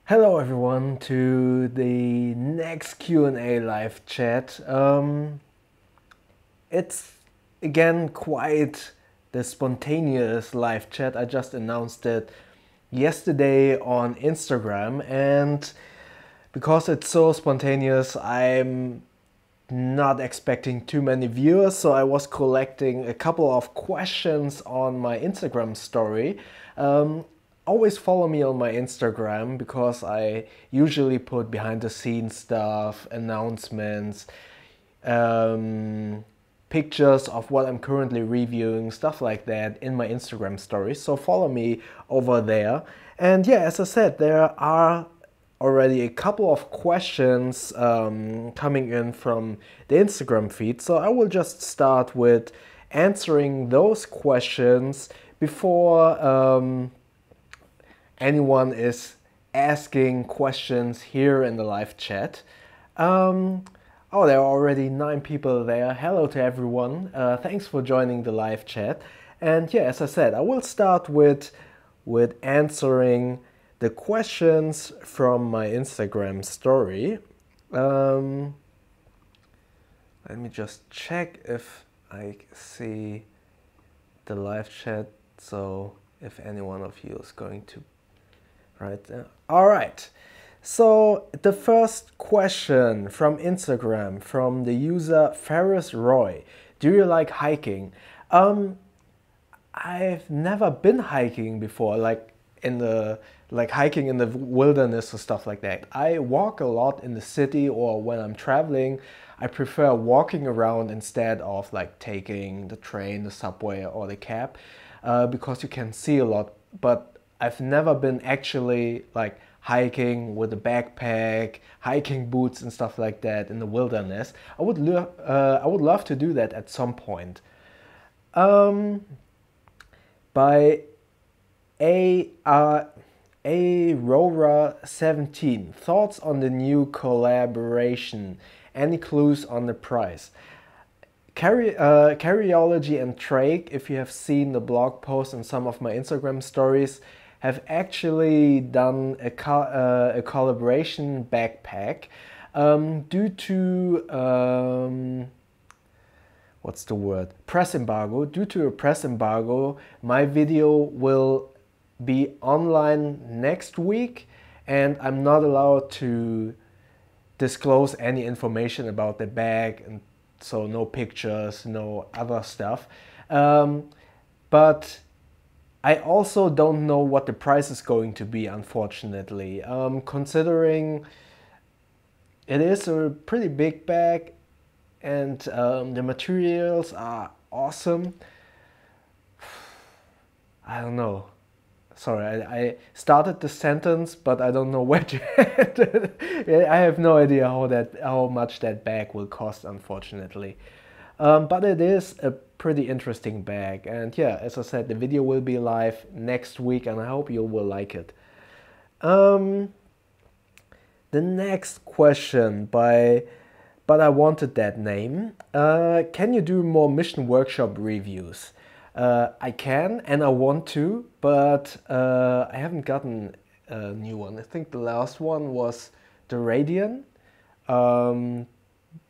Hello everyone to the next Q&A live chat. It's again quite the spontaneous live chat. I just announced it yesterday on Instagram, and because it's so spontaneous, I'm not expecting too many viewers, so I was collecting a couple of questions on my Instagram story. Always follow me on my Instagram because I usually put behind the scenes stuff, announcements, pictures of what I'm currently reviewing, stuff like that in my Instagram stories. So follow me over there. And yeah, as I said, there are already a couple of questions coming in from the Instagram feed. So I will just start with answering those questions before anyone is asking questions here in the live chat. Oh, there are already 9 people there. Hello to everyone. Thanks for joining the live chat. And yeah, as I said, I will start with answering the questions from my Instagram story. Let me just check if I see the live chat. So if any one of you is going to write there. All right. So the first question from Instagram from the user Ferris Roy. Do you like hiking? I've never been hiking before, like hiking in the wilderness or stuff like that. I walk a lot in the city, or when I'm traveling, I prefer walking around instead of like taking the train, the subway, or the cab, because you can see a lot. But I've never been actually like hiking with a backpack, hiking boots and stuff like that in the wilderness. I would love to do that at some point. By Aurora 17. Thoughts on the new collaboration? Any clues on the price? Carryology and Drake, if you have seen the blog post and some of my Instagram stories, have actually done a collaboration backpack due to what's the word? Press embargo. Due to a press embargo, my video will be online next week, and I'm not allowed to disclose any information about the bag, and so no pictures, no other stuff. But I also don't know what the price is going to be, unfortunately. Considering it is a pretty big bag, and the materials are awesome. I don't know. Sorry, I started the sentence, but I don't know where to end it. I have no idea how much that bag will cost, unfortunately. But it is a pretty interesting bag, and yeah, as I said, the video will be live next week, and I hope you will like it. The next question but I wanted that name. Can you do more Mission Workshop reviews? I can and I want to, but I haven't gotten a new one. I think the last one was the Radian. The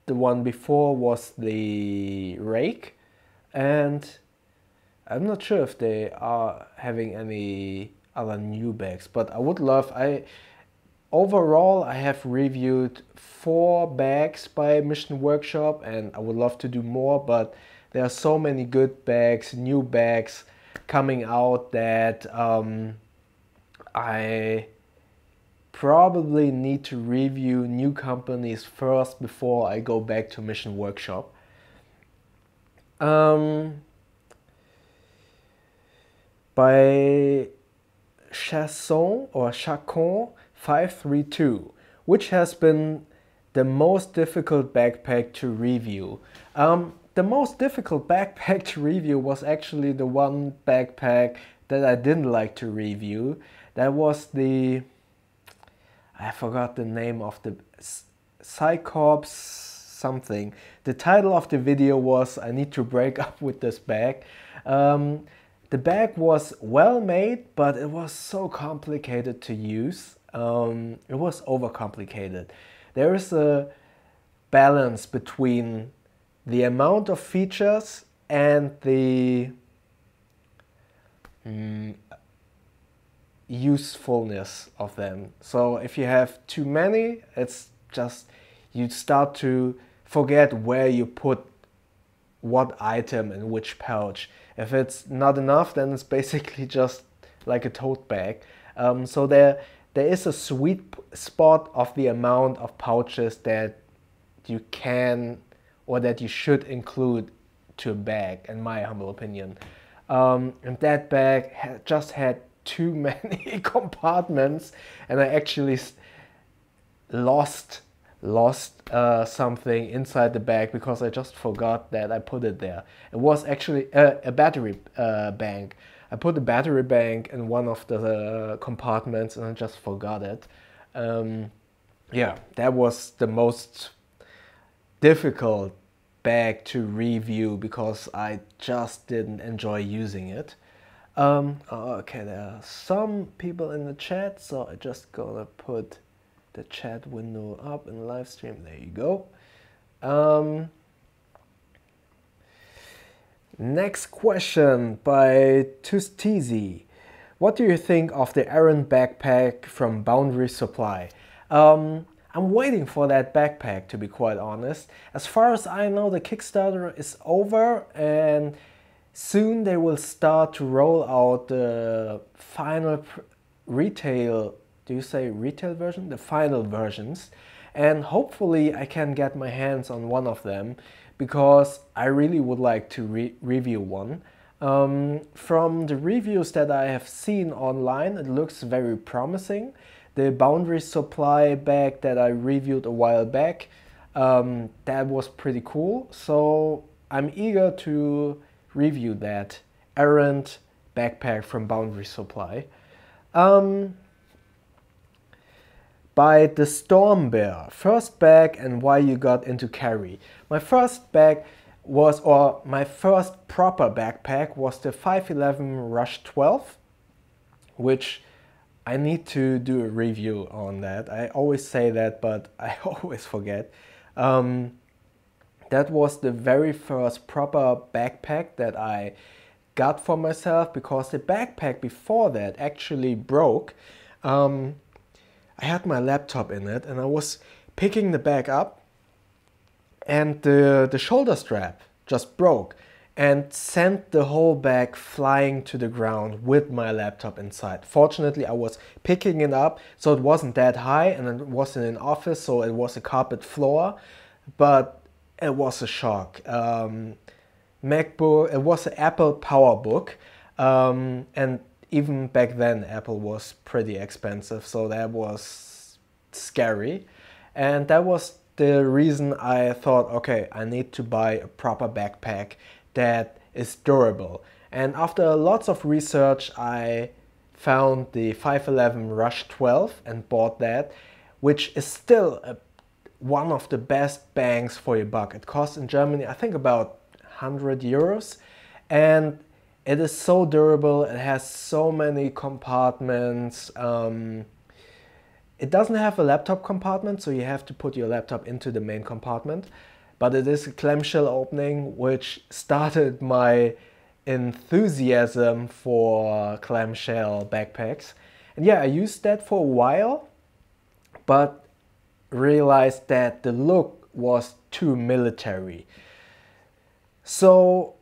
one before was the Rake, and I'm not sure if they are having any other new bags, but I would love. Overall, I have reviewed 4 bags by Mission Workshop, and I would love to do more, but there are so many good bags, new bags coming out that I probably need to review new companies first before I go back to Mission Workshop. By Chacon 532, which has been the most difficult backpack to review? The most difficult backpack to review was actually the one backpack that I didn't like to review. That was the, I forgot the name of the Cyclops something. The title of the video was I need to break up with this bag. The bag was well made, but it was so complicated to use. It was overcomplicated. There is a balance between the amount of features and the usefulness of them. So if you have too many, it's just you start to forget where you put what item in which pouch. If it's not enough, then it's basically just like a tote bag. So there is a sweet spot of the amount of pouches that you can or that you should include to a bag, in my humble opinion. And that bag just had too many compartments, and I actually lost something inside the bag because I just forgot that I put it there. It was actually a battery bank. I put a battery bank in one of the compartments and I just forgot it. Yeah, that was the most difficult bag to review because I just didn't enjoy using it. Okay, there are some people in the chat, so I just gonna put the chat window up in Livestream. There you go. Next question by Tustizi. What do you think of the Aaron backpack from Boundary Supply? I'm waiting for that backpack, to be quite honest. As far as I know, the Kickstarter is over and soon they will start to roll out the final retail, do you say retail version? The final versions. And hopefully I can get my hands on one of them because I really would like to review one. From the reviews that I have seen online, it looks very promising. The Boundary Supply bag that I reviewed a while back, that was pretty cool. So I'm eager to review that errant backpack from Boundary Supply. By the Storm Bear, first bag and why you got into carry. My first bag was, or my first proper backpack was the 511 Rush 12, which I need to do a review on that. I always say that, but I always forget. That was the very first proper backpack that I got for myself because the backpack before that actually broke. I had my laptop in it and I was picking the bag up and the shoulder strap just broke and sent the whole bag flying to the ground with my laptop inside. Fortunately, I was picking it up, so it wasn't that high and it was in an office, so it was a carpet floor, but it was a shock. MacBook, it was an Apple PowerBook, and even back then Apple was pretty expensive, so that was scary. And that was the reason I thought, okay, I need to buy a proper backpack that is durable. And after lots of research, I found the 511 Rush 12 and bought that, which is still one of the best bangs for your buck. It costs in Germany, I think, about 100 euros. And it is so durable, it has so many compartments. It doesn't have a laptop compartment, so you have to put your laptop into the main compartment. But it is a clamshell opening, which started my enthusiasm for clamshell backpacks. And yeah, I used that for a while, but realized that the look was too military. So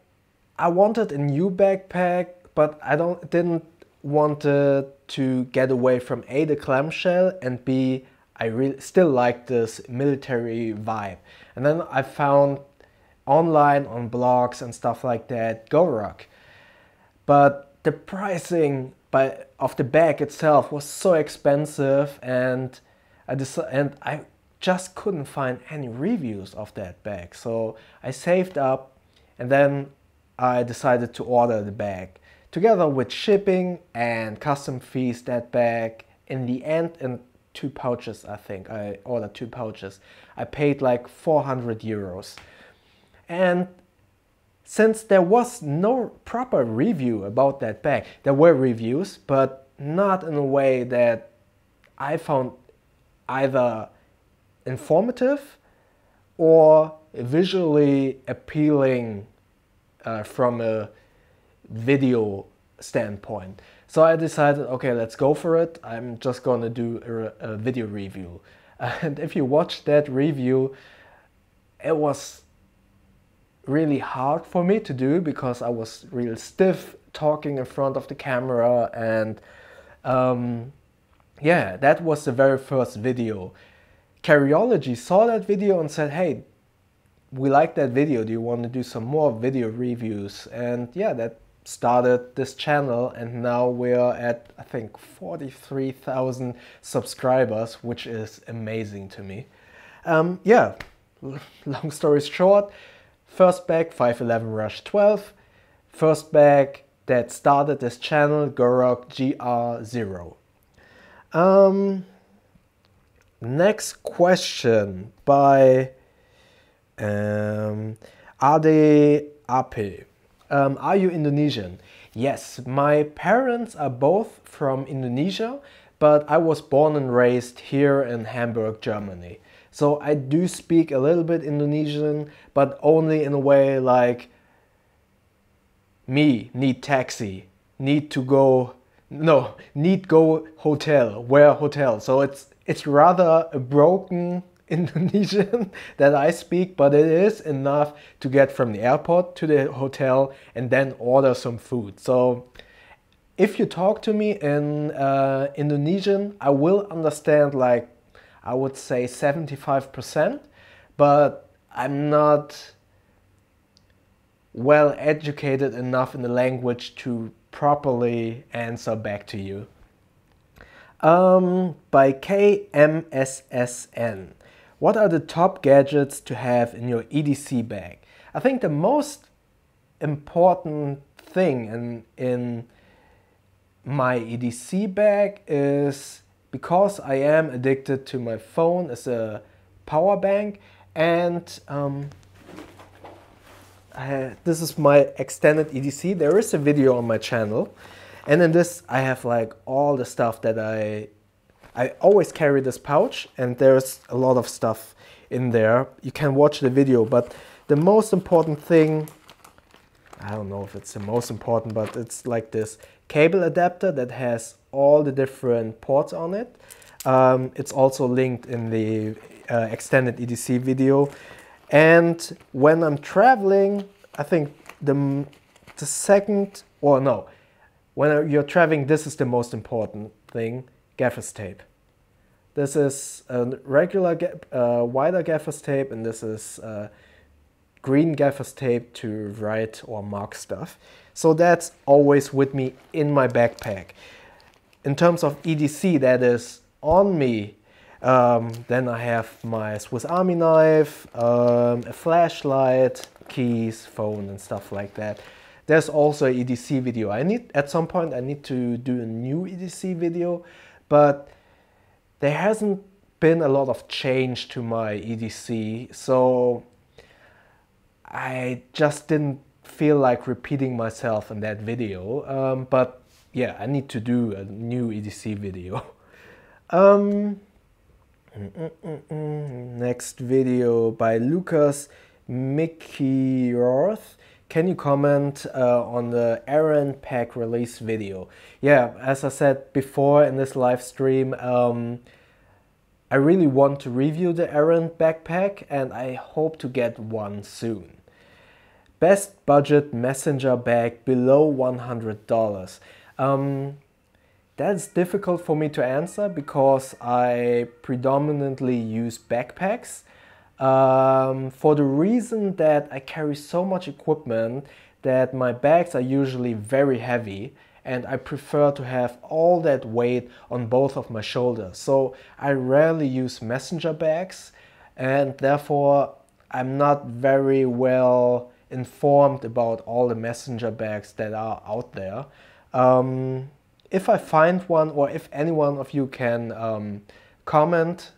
I wanted a new backpack, but I didn't want to get away from A, the clamshell, and B, I really still like this military vibe. And then I found online on blogs and stuff like that, GoRuck. But the pricing of the bag itself was so expensive, and I just couldn't find any reviews of that bag. So I saved up and then I decided to order the bag. Together with shipping and custom fees, that bag in the end, in 2 pouches, I think. I ordered 2 pouches. I paid like 400 euros. And since there was no proper review about that bag, there were reviews, but not in a way that I found either informative or visually appealing from a video standpoint. So I decided, okay, let's go for it. I'm just gonna do a video review. And if you watch that review, it was really hard for me to do because I was real stiff talking in front of the camera, and yeah, that was the very first video. Carryology saw that video and said, hey, we like that video, do you want to do some more video reviews? And yeah, that started this channel, and now we're at, I think, 43,000 subscribers, which is amazing to me. Yeah, long story short, first bag 511 Rush 12, first bag that started this channel, Gorok GR0. Next question by Ade Ape. Are you Indonesian? Yes, my parents are both from Indonesia, but I was born and raised here in Hamburg, Germany. So I do speak a little bit Indonesian, but only in a way like me need taxi, need to go, no, need go hotel, where hotel. So it's rather a broken Indonesian that I speak, but it is enough to get from the airport to the hotel and then order some food. So if you talk to me in Indonesian, I will understand, like, I would say 75%, but I'm not well educated enough in the language to properly answer back to you. By KMSSN. What are the top gadgets to have in your EDC bag? I think the most important thing in my EDC bag is, because I am addicted to my phone, is a power bank, and this is my extended EDC. There is a video on my channel, and in this I have like all the stuff that I always carry this pouch, and there's a lot of stuff in there. You can watch the video, but the most important thing, I don't know if it's the most important, but it's like this cable adapter that has all the different ports on it. It's also linked in the extended EDC video. And when I'm traveling, I think the second, or no, when you're traveling, this is the most important thing: gaffer's tape. This is a regular wider gaffer's tape, and this is green gaffer's tape to write or mark stuff. So that's always with me in my backpack. In terms of EDC that is on me, then I have my Swiss Army knife, a flashlight, keys, phone, and stuff like that. There's also an EDC video. At some point I need to do a new EDC video, but there hasn't been a lot of change to my EDC, so I just didn't feel like repeating myself in that video. But yeah, I need to do a new EDC video. Next video by Lucas Mickeyroth. Can you comment on the errand pack release video? Yeah, as I said before in this live stream, I really want to review the errand backpack, and I hope to get one soon. Best budget messenger bag below $100. That's difficult for me to answer because I predominantly use backpacks. For the reason that I carry so much equipment that my bags are usually very heavy, and I prefer to have all that weight on both of my shoulders. So I rarely use messenger bags, and therefore I'm not very well informed about all the messenger bags that are out there. If I find one, or if any one of you can comment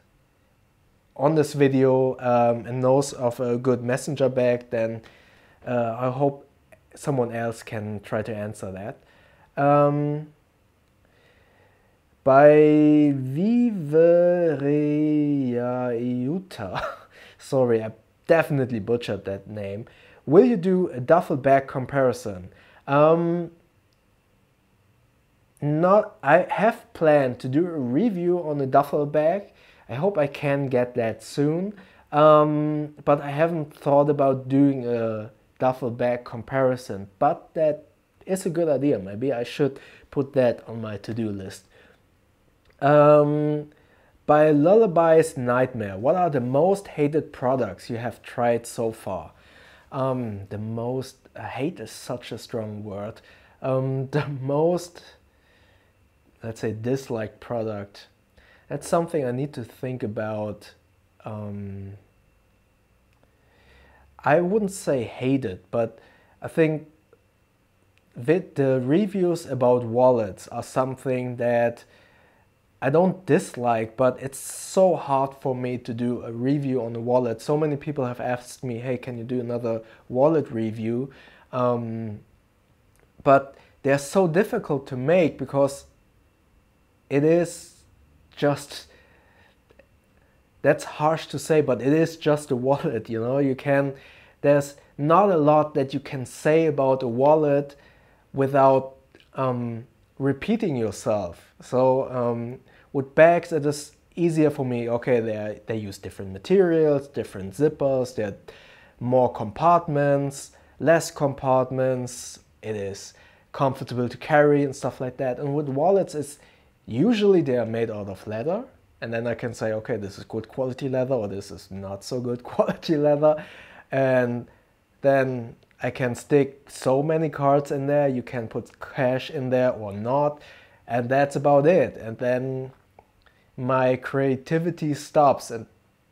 on this video and knows of a good messenger bag, then I hope someone else can try to answer that. By Vivereuta. Sorry, I definitely butchered that name. Will you do a duffel bag comparison? I have planned to do a review on a duffel bag. I hope I can get that soon. But I haven't thought about doing a duffel bag comparison. But that is a good idea. Maybe I should put that on my to-do list. By Lullaby's Nightmare, what are the most hated products you have tried so far? The most, hate is such a strong word. The most, let's say, disliked product. That's something I need to think about. I wouldn't say hated, but I think the reviews about wallets are something that I don't dislike, but it's so hard for me to do a review on a wallet. So many people have asked me, hey, can you do another wallet review? But they're so difficult to make because it is just, that's harsh to say, but it is just a wallet, you know? There's not a lot that you can say about a wallet without repeating yourself. So with bags, it is easier for me. Okay, they use different materials, different zippers, there are more compartments, less compartments. It is comfortable to carry and stuff like that. And with wallets, it's usually they are made out of leather. And then I can say, okay, this is good quality leather or this is not so good quality leather. And then I can stick so many cards in there. You can put cash in there or not. And that's about it. And then my creativity stops, and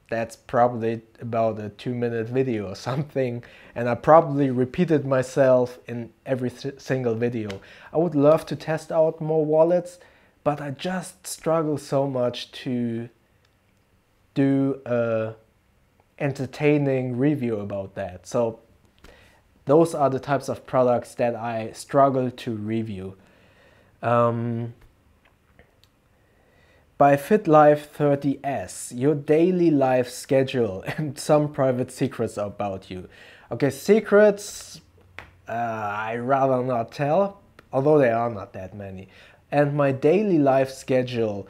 that's probably about a 2-minute video or something. And I probably repeated myself in every single video. I would love to test out more wallets, but I just struggle so much to do a entertaining review about that. So those are the types of products that I struggle to review. By FitLife30S, your daily life schedule and some private secrets about you. Okay, secrets I rather not tell, although there are not that many. And my daily life schedule.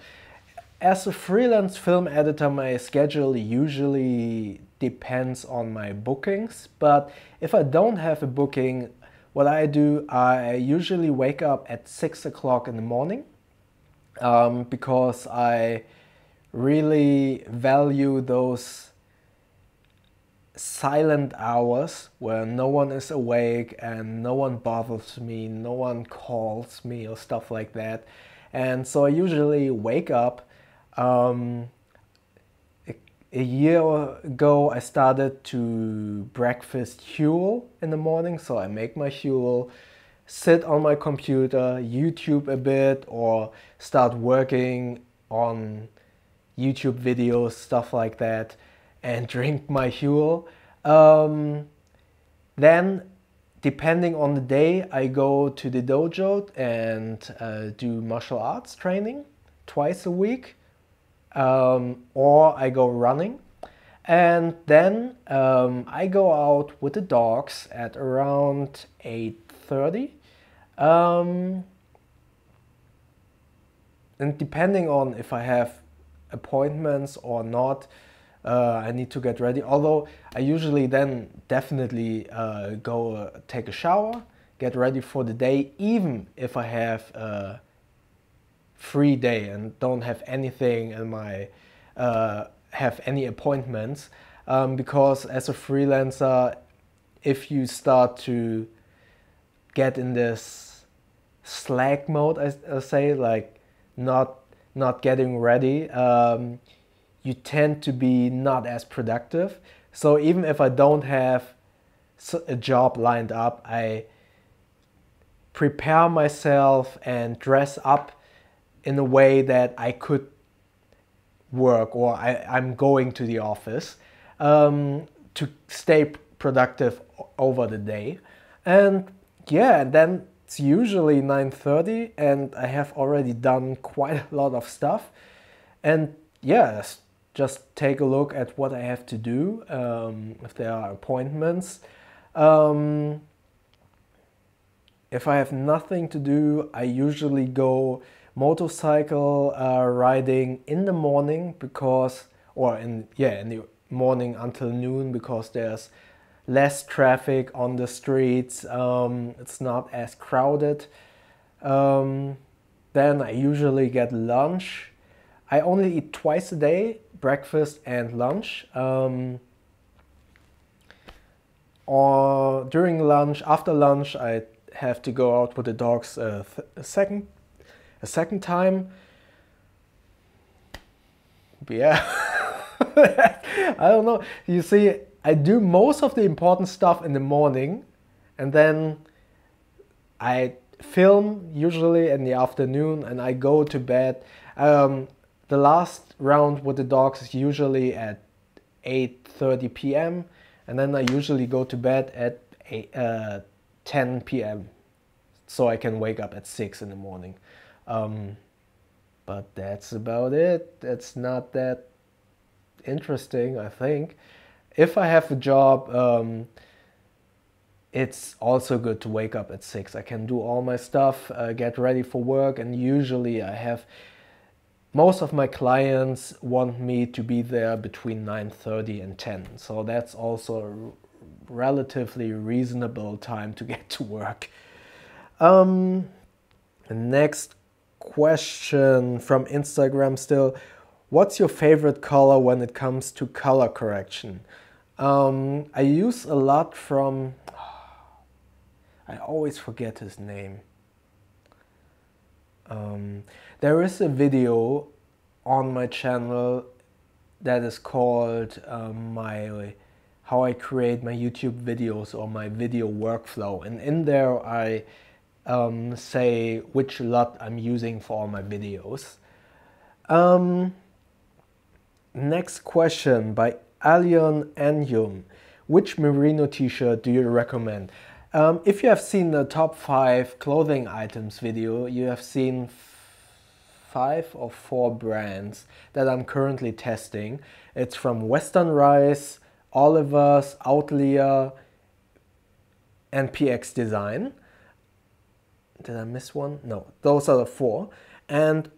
As a freelance film editor, my schedule usually depends on my bookings, but if I don't have a booking, what I do, I usually wake up at 6 o'clock in the morning. Because I really value those silent hours where no one is awake and no one bothers me, no one calls me or stuff like that. And so I usually wake up. A year ago I started to breakfast Huel in the morning, so I make my Huel, sit on my computer, YouTube a bit, or start working on YouTube videos, stuff like that, and drink my Huel. Then, depending on the day, I go to the dojo and do martial arts training twice a week, or I go running. And then I go out with the dogs at around 8:30. And depending on if I have appointments or not, I need to get ready. Although I usually then definitely go take a shower, get ready for the day, even if I have a free day and don't have anything in my have any appointments, because as a freelancer, if you start to get in this slack mode, I say, like not getting ready, you tend to be not as productive. So even if I don't have a job lined up, I prepare myself and dress up in a way that I could work, or I'm going to the office to stay productive over the day. And yeah, and then it's usually 9:30 and I have already done quite a lot of stuff. And yeah, just take a look at what I have to do, if there are appointments. If I have nothing to do, I usually go motorcycle riding in the morning in the morning until noon, because there's less traffic on the streets. It's not as crowded. Then I usually get lunch. I only eat twice a day, breakfast and lunch. Or during lunch, after lunch, I have to go out with the dogs a second time. But yeah, I don't know. You see, I do most of the important stuff in the morning, and then I film usually in the afternoon, and I go to bed. The last round with the dogs is usually at 8:30 p.m. and then I usually go to bed at 10 p.m. so I can wake up at 6 in the morning. But that's about it. It's not that interesting, I think. If I have a job, it's also good to wake up at 6. I can do all my stuff, get ready for work, and usually most of my clients want me to be there between 9:30 and 10. So that's also a relatively reasonable time to get to work. The next question from Instagram still. What's your favorite color when it comes to color correction? I use a lot from... I always forget his name. There is a video on my channel that is called how I create my YouTube videos or my video workflow, and in there I say which LUT I'm using for all my videos. Next question by Alion Anyum. Which merino t-shirt do you recommend? If you have seen the top 5 clothing items video, you have seen 5 or 4 brands that I'm currently testing. It's from Western Rice, Oliver's, Outlier, and PX Design. Did I miss one? No, those are the 4. And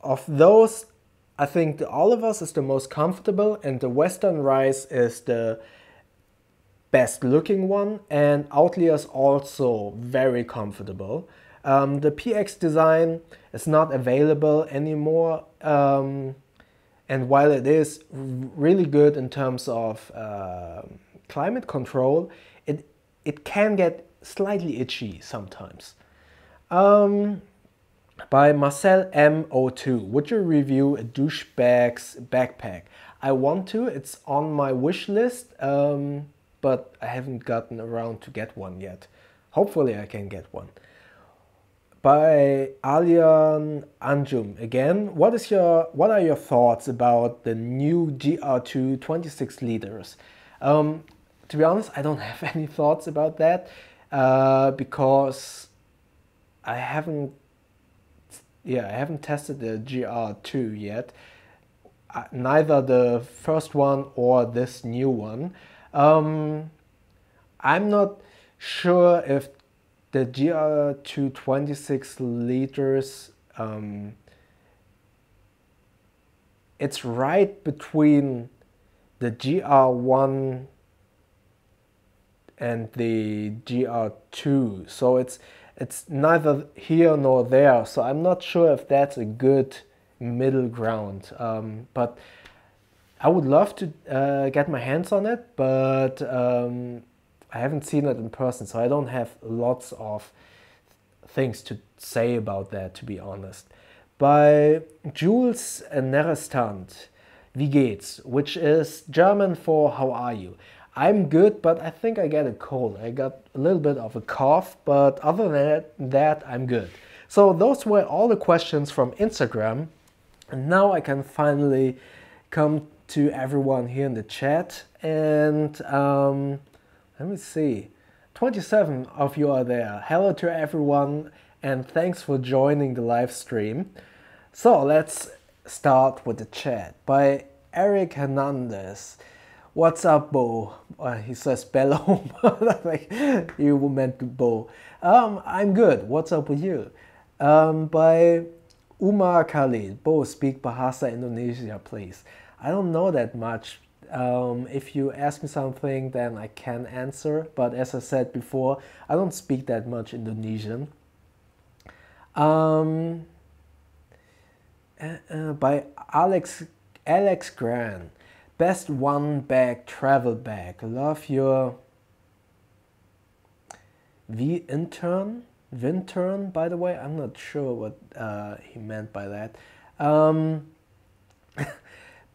of those, I think the Oliver's is the most comfortable and the Western Rice is the best looking one, and Outlier is also very comfortable. The PX Design is not available anymore, and while it is really good in terms of climate control, it can get slightly itchy sometimes. By Marcel M02, would you review a douchebag's backpack? I want to, it's on my wish list, but I haven't gotten around to get one yet. Hopefully I can get one. By Alian Anjum again, what are your thoughts about the new GR2 26 liters? To be honest, I don't have any thoughts about that because I haven't tested the GR2 yet, neither the first one or this new one. I'm not sure if the GR2 26 liters, it's right between the GR1 and the GR2, so it's neither here nor there, so I'm not sure if that's a good middle ground, but I would love to get my hands on it, but I haven't seen it in person, so I don't have lots of things to say about that, to be honest. By Jules Nerestant, wie geht's? Which is German for how are you? I'm good, but I think I get a cold. I got a little bit of a cough, but other than that, I'm good. So those were all the questions from Instagram. And now I can finally come to everyone here in the chat. And let me see. 27 of you are there. Hello to everyone and thanks for joining the live stream. So let's start with the chat by Eric Hernandez. What's up, Bo? He says Bello, like you meant Bo. I'm good. What's up with you? By Umar Khalid. Bo, speak Bahasa Indonesia, please. I don't know that much. If you ask me something, then I can answer. But as I said before, I don't speak that much Indonesian. By Alex Gran. Best one bag travel bag. Love your Vintern, by the way. I'm not sure what he meant by that.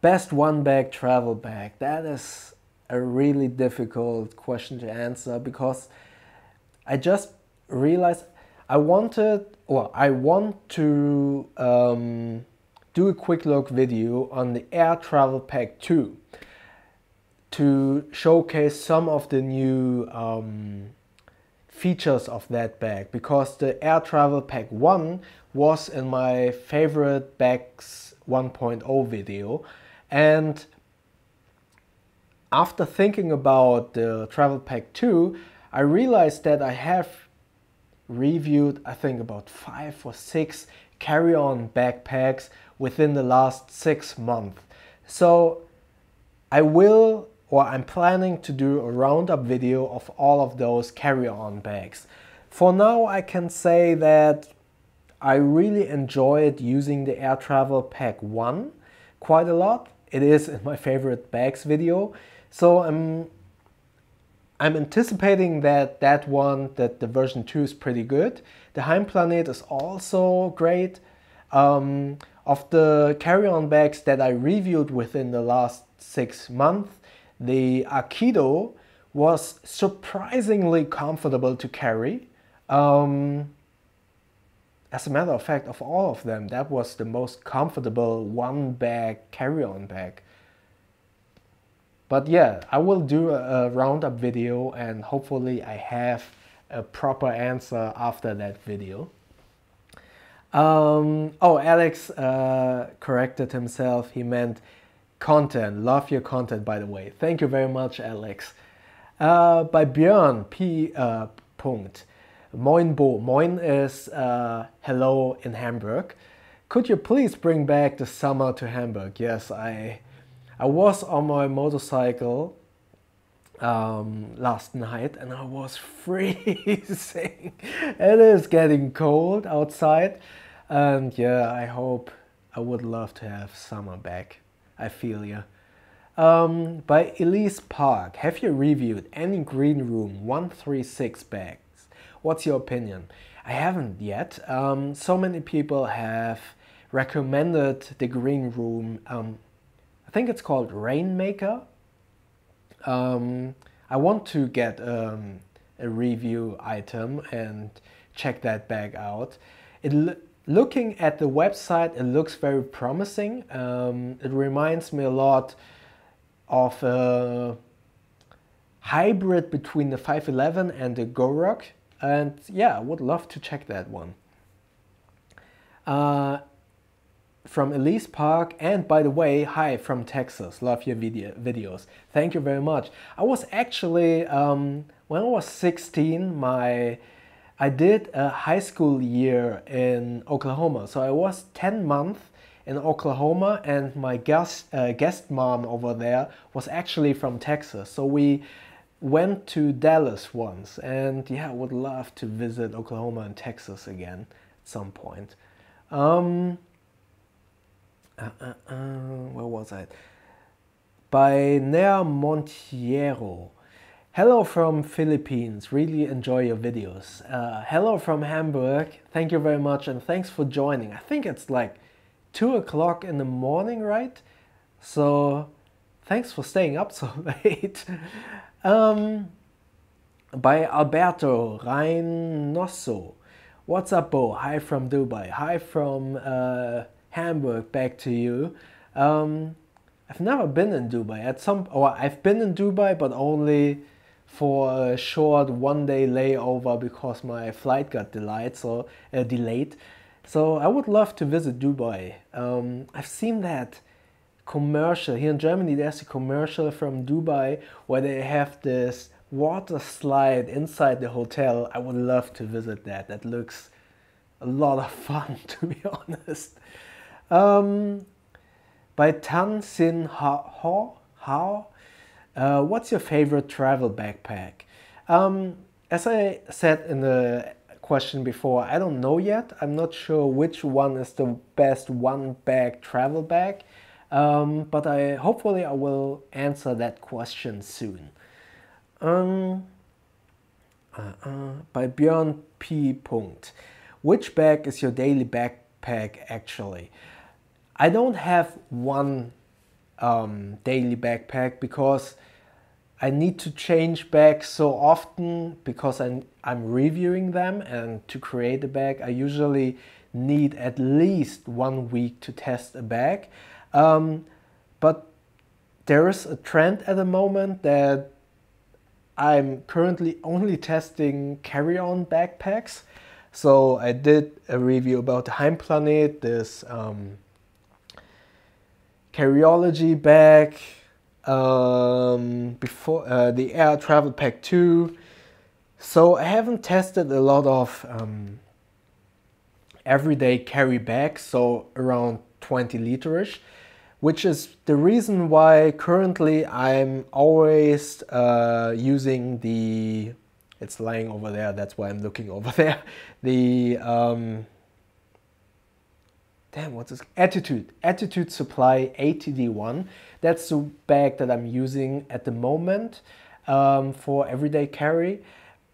Best one bag travel bag. That is a really difficult question to answer because I just realized I want to do a quick look video on the Air Travel Pack 2 to showcase some of the new features of that bag, because the Air Travel Pack 1 was in my favorite bags 1.0 video, and after thinking about the Travel Pack 2 I realized that I have reviewed I think about 5 or 6 carry-on backpacks within the last 6 months. So I'm planning to do a roundup video of all of those carry-on bags. For now I can say that I really enjoyed using the Air Travel Pack 1 quite a lot. It is in my favorite bags video. So I'm anticipating that the version 2 is pretty good. The Heimplanet is also great. Of the carry-on bags that I reviewed within the last 6 months, the Aikido was surprisingly comfortable to carry. As a matter of fact, of all of them, that was the most comfortable one bag carry-on bag. But yeah, I will do a roundup video and hopefully I have a proper answer after that video. Oh, Alex corrected himself. He meant content. Love your content, by the way. Thank you very much, Alex. By Björn P. Punkt. Moin Bo. Moin is hello in Hamburg. Could you please bring back the summer to Hamburg? Yes, I was on my motorcycle last night and I was freezing. It is getting cold outside. And yeah, I would love to have summer back. I feel you. By Elise Park, have you reviewed any Green Room 136 bags? What's your opinion? I haven't yet. So many people have recommended the Green Room. I think it's called Rainmaker. I want to get a review item and check that bag out. Looking at the website, it looks very promising. It reminds me a lot of a hybrid between the 511 and the GoRuck. And yeah, I would love to check that one. From Elise Park, and by the way, hi from Texas. Love your videos. Thank you very much. I was actually, when I was 16, I did a high school year in Oklahoma. So I was 10 months in Oklahoma and my guest mom over there was actually from Texas. So we went to Dallas once and yeah, I would love to visit Oklahoma and Texas again at some point. Where was I? By Nea Montiero. Hello from Philippines, really enjoy your videos. Hello from Hamburg, thank you very much and thanks for joining. I think it's like 2 o'clock in the morning, right? So thanks for staying up so late. By Alberto Reynoso. What's up, Bo? Hi from Dubai. Hi from Hamburg, back to you. I've never been in Dubai. I've been in Dubai, but only for a short 1-day layover because my flight got delayed. So I would love to visit Dubai. I've seen that commercial here in Germany. There's a commercial from Dubai where they have this water slide inside the hotel. I would love to visit that. That looks a lot of fun, to be honest. By Tan Sin Hao, what's your favorite travel backpack? As I said in the question before, I don't know yet. I'm not sure which one is the best one-bag travel bag, but hopefully I will answer that question soon. By Björn P. Which bag is your daily backpack actually? I don't have one daily backpack because I need to change bags so often because I'm reviewing them, and to create a bag I usually need at least 1 week to test a bag. But there is a trend at the moment that I'm currently only testing carry-on backpacks. So I did a review about the Heimplanet, this Carryology bag, before the Air Travel Pack 2. So I haven't tested a lot of everyday carry bags, so around 20 liter-ish, which is the reason why currently I'm always using the, it's lying over there, that's why I'm looking over there, the what's this? Attitude Supply ATD1. That's the bag that I'm using at the moment for everyday carry.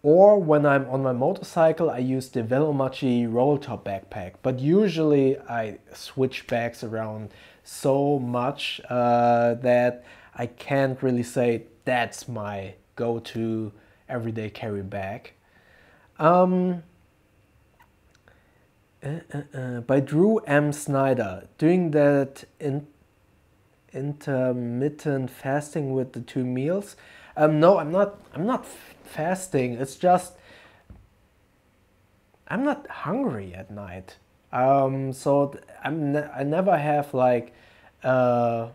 Or when I'm on my motorcycle, I use the Velomachi roll top backpack. But usually I switch bags around so much that I can't really say that's my go-to everyday carry bag. By Drew M. Snyder, doing that intermittent fasting with the 2 meals. No, I'm not fasting. It's just I'm not hungry at night. So I never have like what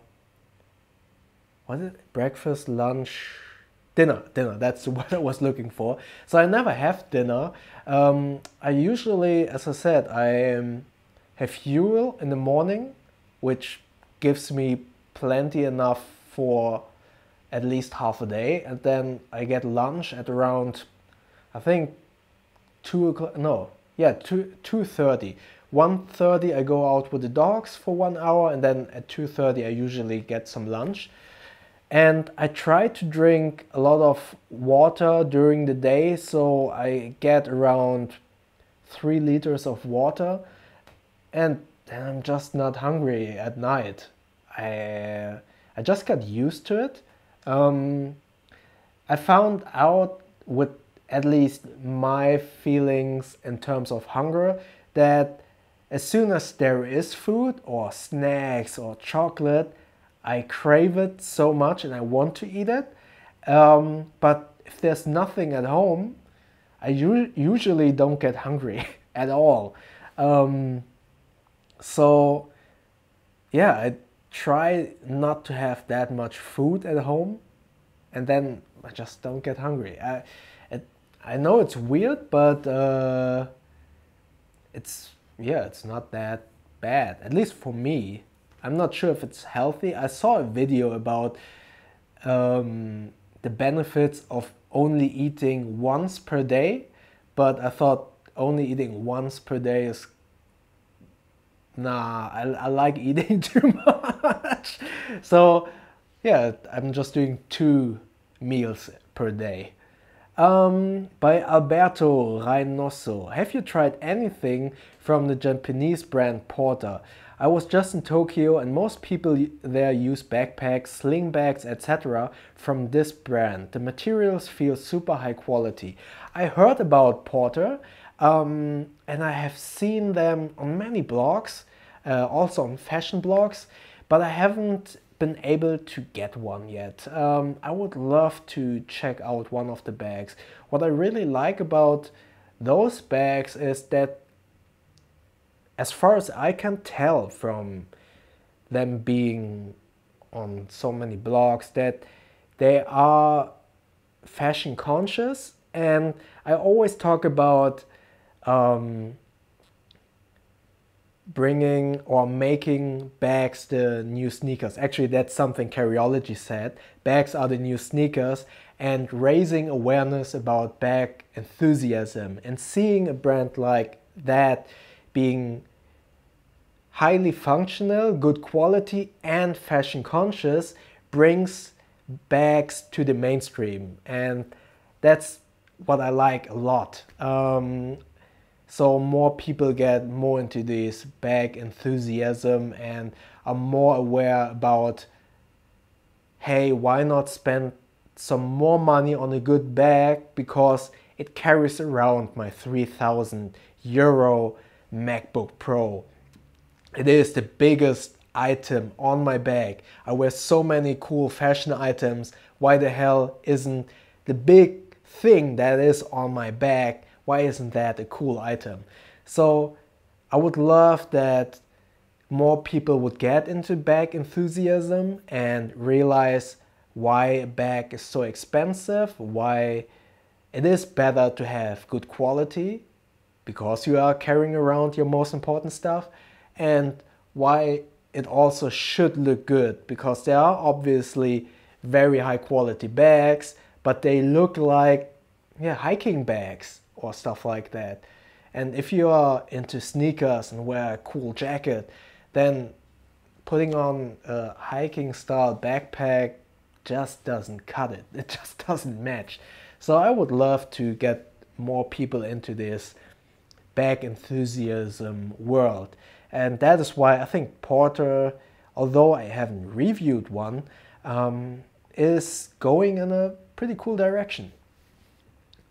is it? Breakfast, lunch, dinner. That's what I was looking for. So I never have dinner. I usually, as I said, I have fuel in the morning, which gives me plenty enough for at least half a day, and then I get lunch at around, I think 2 o'clock, no, yeah, 2:30. 1:30 I go out with the dogs for 1 hour, and then at 2:30 I usually get some lunch. And I try to drink a lot of water during the day, so I get around 3 liters of water, and then I'm just not hungry at night. I just got used to it. I found out with at least my feelings in terms of hunger that as soon as there is food or snacks or chocolate, I crave it so much and I want to eat it. But if there's nothing at home, I usually don't get hungry at all. So yeah, I try not to have that much food at home, and then I just don't get hungry. I know it's weird, but it's not that bad, at least for me. I'm not sure if it's healthy. I saw a video about the benefits of only eating once per day, but I thought only eating once per day is, nah, I like eating too much. So yeah, I'm just doing 2 meals per day. By Alberto Reynoso, have you tried anything from the Japanese brand Porter? I was just in Tokyo and most people there use backpacks, sling bags, etc. from this brand. The materials feel super high quality. I heard about Porter and I have seen them on many blogs, also on fashion blogs, but I haven't been able to get one yet. I would love to check out one of the bags. What I really like about those bags is that, as far as I can tell from them being on so many blogs, that they are fashion conscious. And I always talk about bringing or making bags the new sneakers. Actually, that's something Carryology said. Bags are the new sneakers, and raising awareness about bag enthusiasm and seeing a brand like that being highly functional, good quality, and fashion conscious brings bags to the mainstream. And that's what I like a lot. So more people get more into this bag enthusiasm and are more aware about, hey, why not spend some more money on a good bag because it carries around my 3,000 euro MacBook Pro. It is the biggest item on my bag. I wear so many cool fashion items. Why the hell isn't the big thing that is on my bag, why isn't that a cool item? So I would love that more people would get into bag enthusiasm and realize why a bag is so expensive, why it is better to have good quality because you are carrying around your most important stuff, and why it also should look good because there are obviously very high quality bags, but they look like hiking bags or stuff like that. And if you are into sneakers and wear a cool jacket, then putting on a hiking style backpack just doesn't cut it. It just doesn't match. So I would love to get more people into this bag enthusiasm world. And that is why I think Porter, although I haven't reviewed one, is going in a pretty cool direction.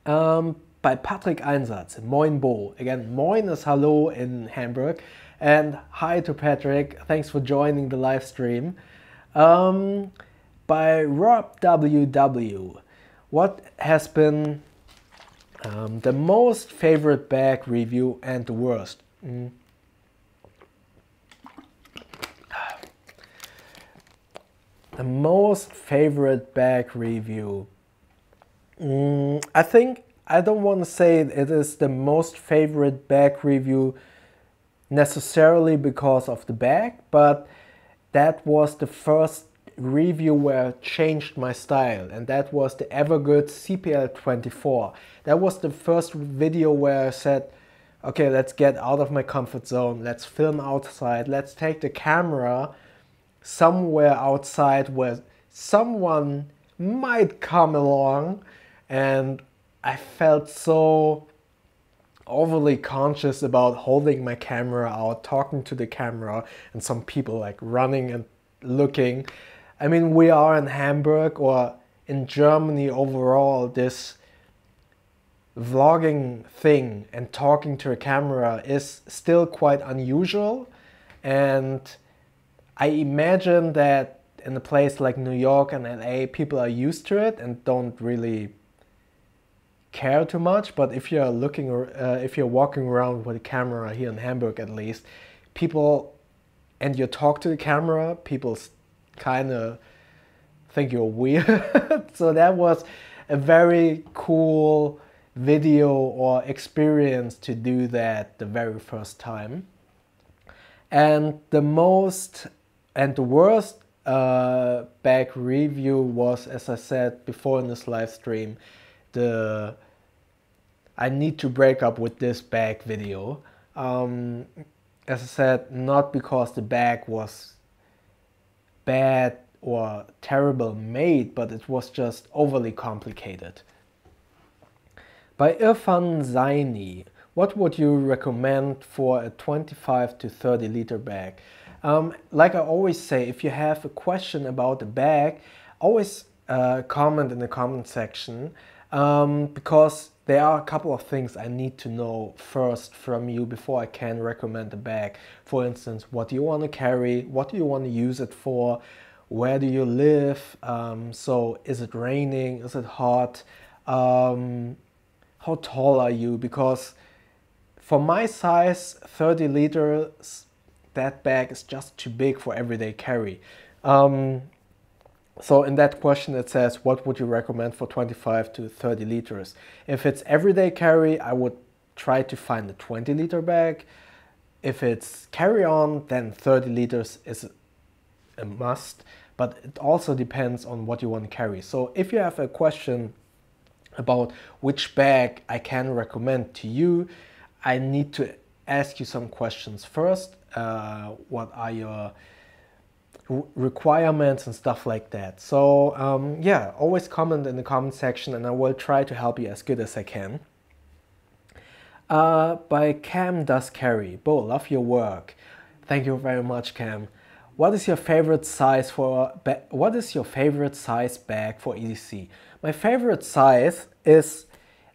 Bei Patrick Einsatz, Moin Bo. Again, Moin is hello in Hamburg. And hi to Patrick, thanks for joining the live stream. By Rob WW, what has been the most favorite bag review and the worst? The most favorite bag review. I think I don't want to say it is the most favorite bag review necessarily because of the bag, but that was the first review where I changed my style, and that was the Evergood CPL24. That was the first video where I said, okay, let's get out of my comfort zone, let's film outside, let's take the camera somewhere outside where someone might come along. And I felt so overly conscious about holding my camera out, talking to the camera, and some people like running and looking. I mean, we are in Hamburg or in Germany overall, this vlogging thing and talking to a camera is still quite unusual. And I imagine that in a place like New York and LA, people are used to it and don't really care too much. But if you're if you're walking around with a camera here in Hamburg, at least, and you talk to the camera, people kind of think you're weird. So that was a very cool video or experience to do that the very first time. And the most and the worst bag review was, as I said before in this live stream, I need to break up with this bag video. As I said, not because the bag was bad or terrible made, but it was just overly complicated. By Irfan Zaini, what would you recommend for a 25 to 30 liter bag? Like I always say, if you have a question about the bag, always comment in the comment section, because there are a couple of things I need to know first from you before I can recommend a bag. For instance, what do you want to carry? What do you want to use it for? where do you live, so is it raining, is it hot, how tall are you, because for my size, 30 liters, that bag is just too big for everyday carry. So in that question it says, what would you recommend for 25 to 30 liters? If it's everyday carry, I would try to find a 20-liter bag. If it's carry-on, then 30 liters is a must, but it also depends on what you want to carry. So if you have a question about which bag I can recommend to you, I need to ask you some questions first. What are your requirements and stuff like that? So yeah, always comment in the comment section and I will try to help you as good as I can. By Cam Does Carry. Bo, love your work. Thank you very much, Cam. What is your favorite size bag for EDC? My favorite size is,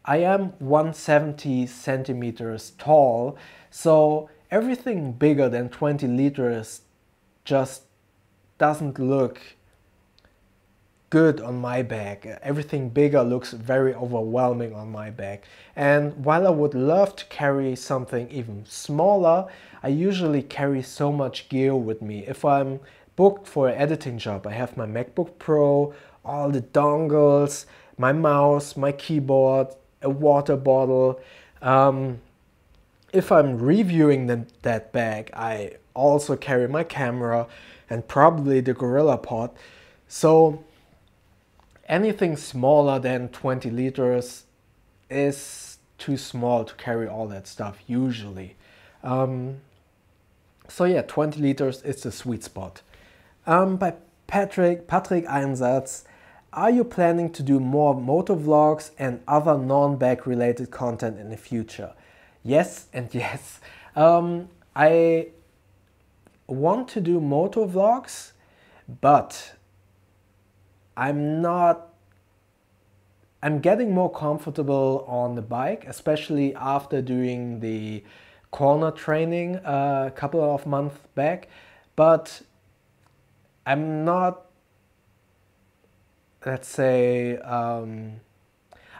I am 170 centimeters tall, so everything bigger than 20 liters just doesn't look good on my bag. Everything bigger looks very overwhelming on my bag. And while I would love to carry something even smaller, I usually carry so much gear with me. If I'm booked for an editing job, I have my MacBook Pro, all the dongles, my mouse, my keyboard, a water bottle. If I'm reviewing that bag, I also carry my camera and probably the GorillaPod. So anything smaller than 20 liters is too small to carry all that stuff usually. So yeah, 20 liters is the sweet spot. By Patrick Einsatz, are you planning to do more motovlogs and other non-bag related content in the future? Yes and yes. I want to do motovlogs, but I'm getting more comfortable on the bike, especially after doing the corner training a couple of months back, but I'm not, let's say,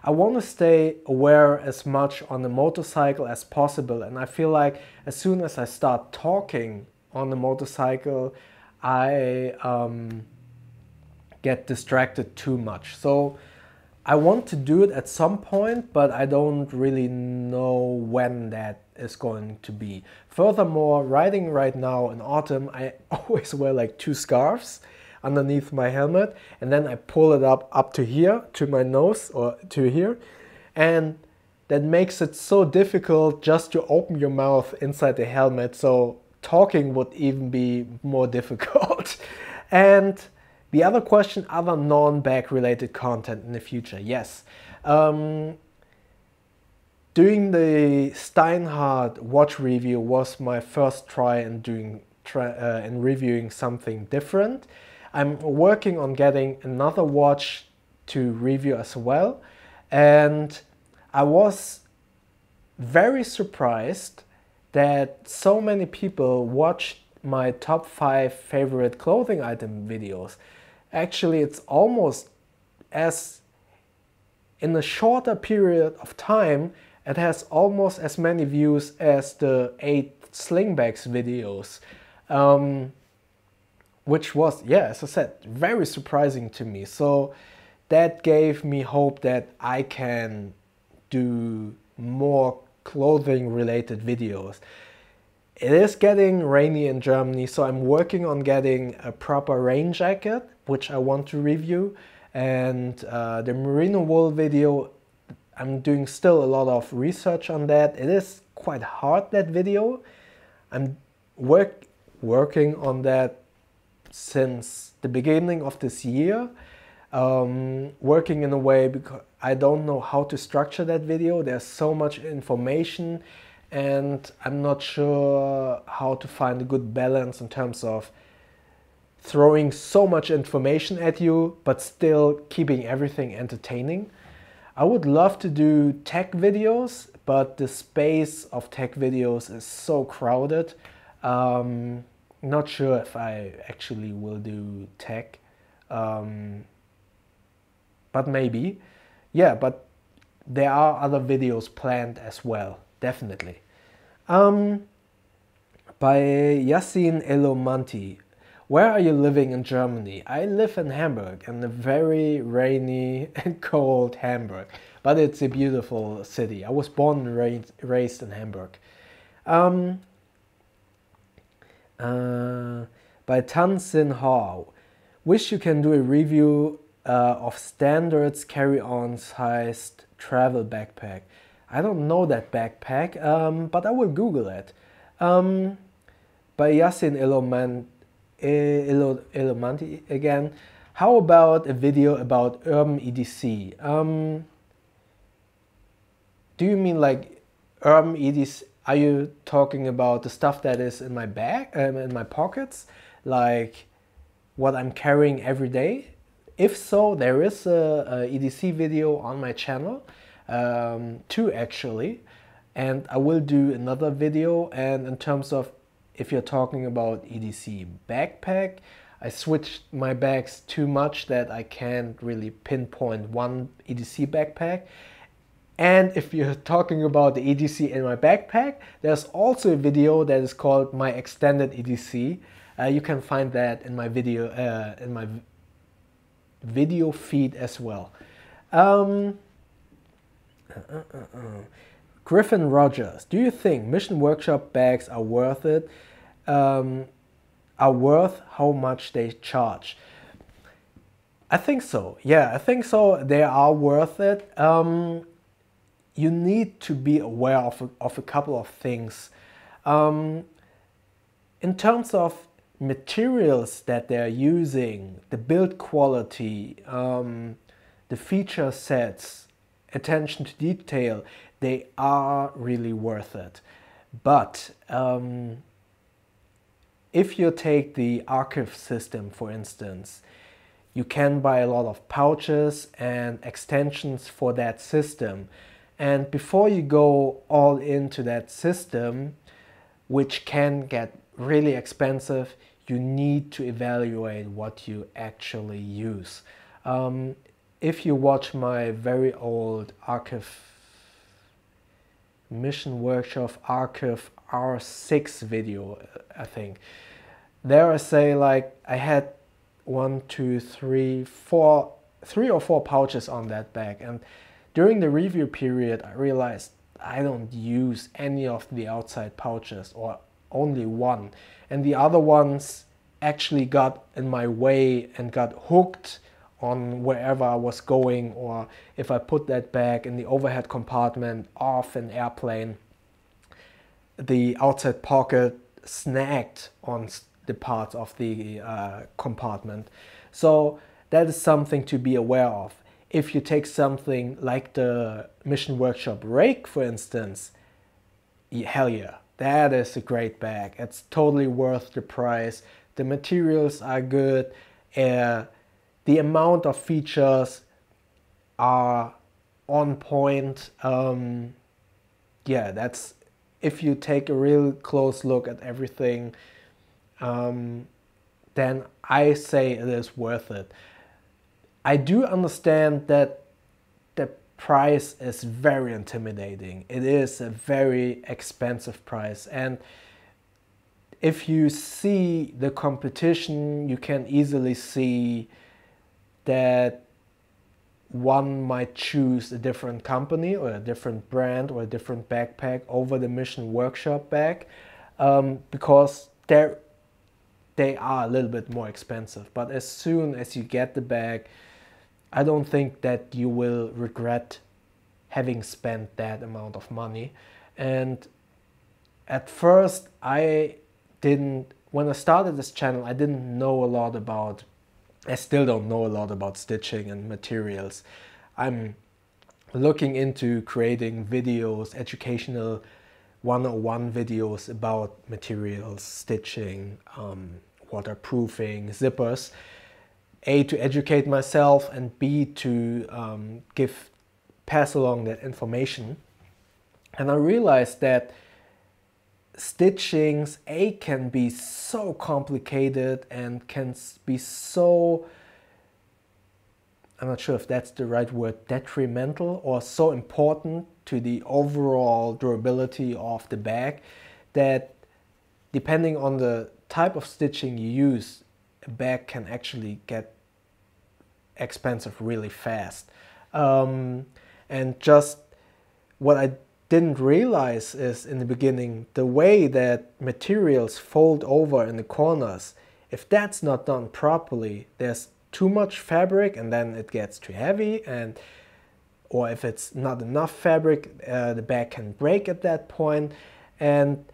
I want to stay aware as much on the motorcycle as possible, and I feel like as soon as I start talking on the motorcycle, I get distracted too much. So I want to do it at some point, but I don't really know when that is going to be. Furthermore, riding right now in autumn, I always wear like 2 scarves underneath my helmet, and then I pull it up to here, to my nose, or to here, and that makes it so difficult just to open your mouth inside the helmet, so talking would even be more difficult. And the other question, other non-bag related content in the future. Yes. Doing the Steinhardt watch review was my first try in reviewing something different. I'm working on getting another watch to review as well. And I was very surprised that so many people watched my top 5 favorite clothing item videos. Actually, it's almost as, in a shorter period of time, it has almost as many views as the 8 slingbags videos. Which was, yeah, as I said, very surprising to me. So that gave me hope that I can do more clothing related videos. It is getting rainy in Germany, so I'm working on getting a proper rain jacket, which I want to review. And the merino wool video, I'm doing still a lot of research on that. It is quite hard, that video. I'm working on that since the beginning of this year. Working in a way because I don't know how to structure that video. There's so much information and I'm not sure how to find a good balance in terms of throwing so much information at you but still keeping everything entertaining. I would love to do tech videos, but the space of tech videos is so crowded. Not sure if I actually will do tech, um, but maybe. Yeah, but there are other videos planned as well, definitely. Um, by Yassin Elomanti. Where are you living in Germany? I live in Hamburg, in a very rainy and cold Hamburg, but it's a beautiful city. I was born and raised in Hamburg. Um, uh, by Tan Sin Hao. Wish you can do a review of standards carry-on sized travel backpack. I don't know that backpack, but I will Google it. By Yassin Elomanti again. How about a video about urban EDC? Do you mean like urban EDC? Are you talking about the stuff that is in my bag, in my pockets, like what I'm carrying every day? If so, there is a EDC video on my channel, two actually, and I will do another video. And in terms of if you're talking about EDC backpack, I switched my bags too much that I can't really pinpoint one EDC backpack. And if you're talking about the EDC in my backpack, there's also a video that is called My Extended EDC. You can find that in my video feed as well. Griffin Rogers, do you think Mission Workshop bags are worth it? Are worth how much they charge? I think so. Yeah, I think so. They are worth it. You need to be aware of a couple of things. In terms of materials that they're using, the build quality, the feature sets, attention to detail, they are really worth it. But if you take the archive system, for instance, you can buy a lot of pouches and extensions for that system. And before you go all into that system, which can get really expensive, you need to evaluate what you actually use. If you watch my very old archive, Mission Workshop Archive R6 video, I think, there I say like I had three or four pouches on that bag, and during the review period I realized I don't use any of the outside pouches, or only one, and the other ones actually got in my way and got hooked on wherever I was going, or if I put that bag in the overhead compartment of an airplane, the outside pocket snagged on the parts of the compartment. So that is something to be aware of. If you take something like the Mission Workshop rake, for instance, hell yeah, that is a great bag. It's totally worth the price. The materials are good. The amount of features are on point. Yeah, that's if you take a real close look at everything, then I say it is worth it. I do understand that the price is very intimidating. It is a very expensive price, and if you see the competition, you can easily see that one might choose a different company or a different brand or a different backpack over the Mission Workshop bag, because they are a little bit more expensive. But as soon as you get the bag, I don't think that you will regret having spent that amount of money. And at first when I started this channel, I didn't know a lot about, I still don't know a lot about stitching and materials. I'm looking into creating videos, educational 101 videos about materials, stitching, waterproofing, zippers. A, to educate myself, and B, to pass along that information. And I realized that stitchings can be so complicated and can be so, I'm not sure if that's the right word, detrimental, or so important to the overall durability of the bag, that depending on the type of stitching you use, a bag can actually get expensive really fast. And just what I didn't realize is in the beginning, the way that materials fold over in the corners, if that's not done properly, there's too much fabric and then it gets too heavy, and or if it's not enough fabric, the bag can break at that point. And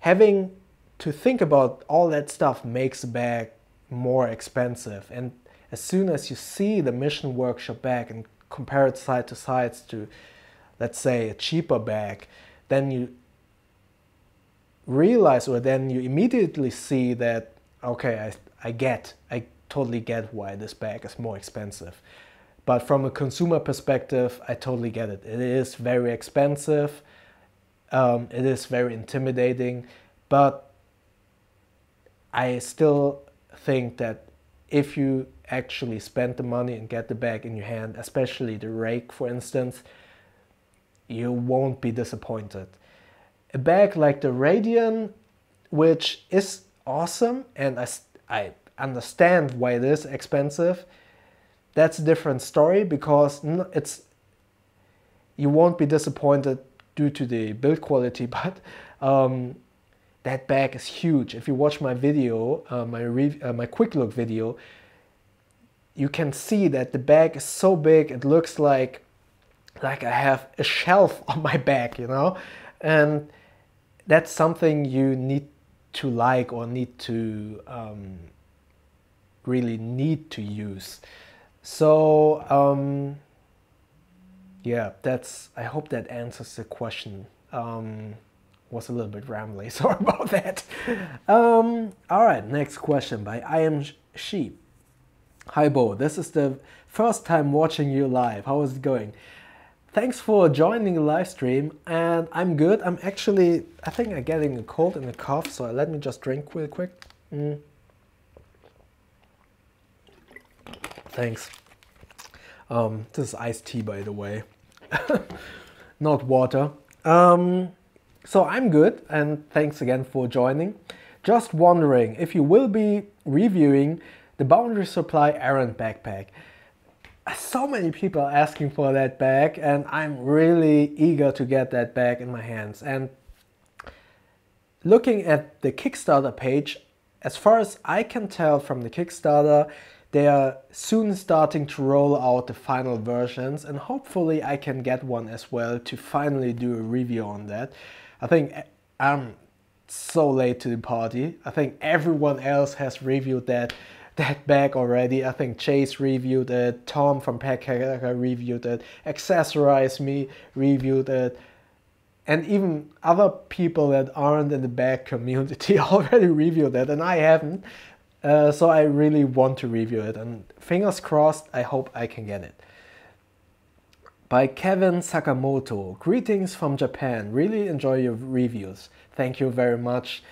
having to think about all that stuff makes the bag more expensive. And as soon as you see the Mission Workshop bag and compare it side to side to, let's say, a cheaper bag, then you realize, or then you immediately see that, okay, I totally get why this bag is more expensive. But from a consumer perspective, I totally get it. It is very expensive. It is very intimidating, but I still think that if you actually spend the money and get the bag in your hand, especially the rake, for instance, you won't be disappointed. A bag like the Radian, which is awesome, and I understand why it is expensive, that's a different story, because you won't be disappointed due to the build quality, but that bag is huge. If you watch my video, my Quicklook video, you can see that the bag is so big, it looks like I have a shelf on my bag, you know? And that's something you need to like, or need to really need to use. So yeah, I hope that answers the question. Was a little bit rambly, sorry about that. All right, next question by I Am Sheep. Hi Bo, this is the first time watching you live. How is it going? Thanks for joining the live stream, and I'm good. I'm actually, I think I'm getting a cold and a cough, so let me just drink real quick. Thanks. This is iced tea, by the way, not water. So I'm good, and thanks again for joining. Just wondering if you will be reviewing the Boundary Supply Errant backpack. So many people are asking for that bag, and I'm really eager to get that bag in my hands. And looking at the Kickstarter page, as far as I can tell from the Kickstarter, they are soon starting to roll out the final versions, and hopefully I can get one as well to finally do a review on that. I think I'm so late to the party. I think everyone else has reviewed that bag already. I think Chase reviewed it, Tom from Packhacker reviewed it, Accessorize Me reviewed it, and even other people that aren't in the bag community already reviewed it, and I haven't. So I really want to review it, and fingers crossed, I hope I can get it. By Kevin Sakamoto. Greetings from Japan. Really enjoy your reviews. Thank you very much,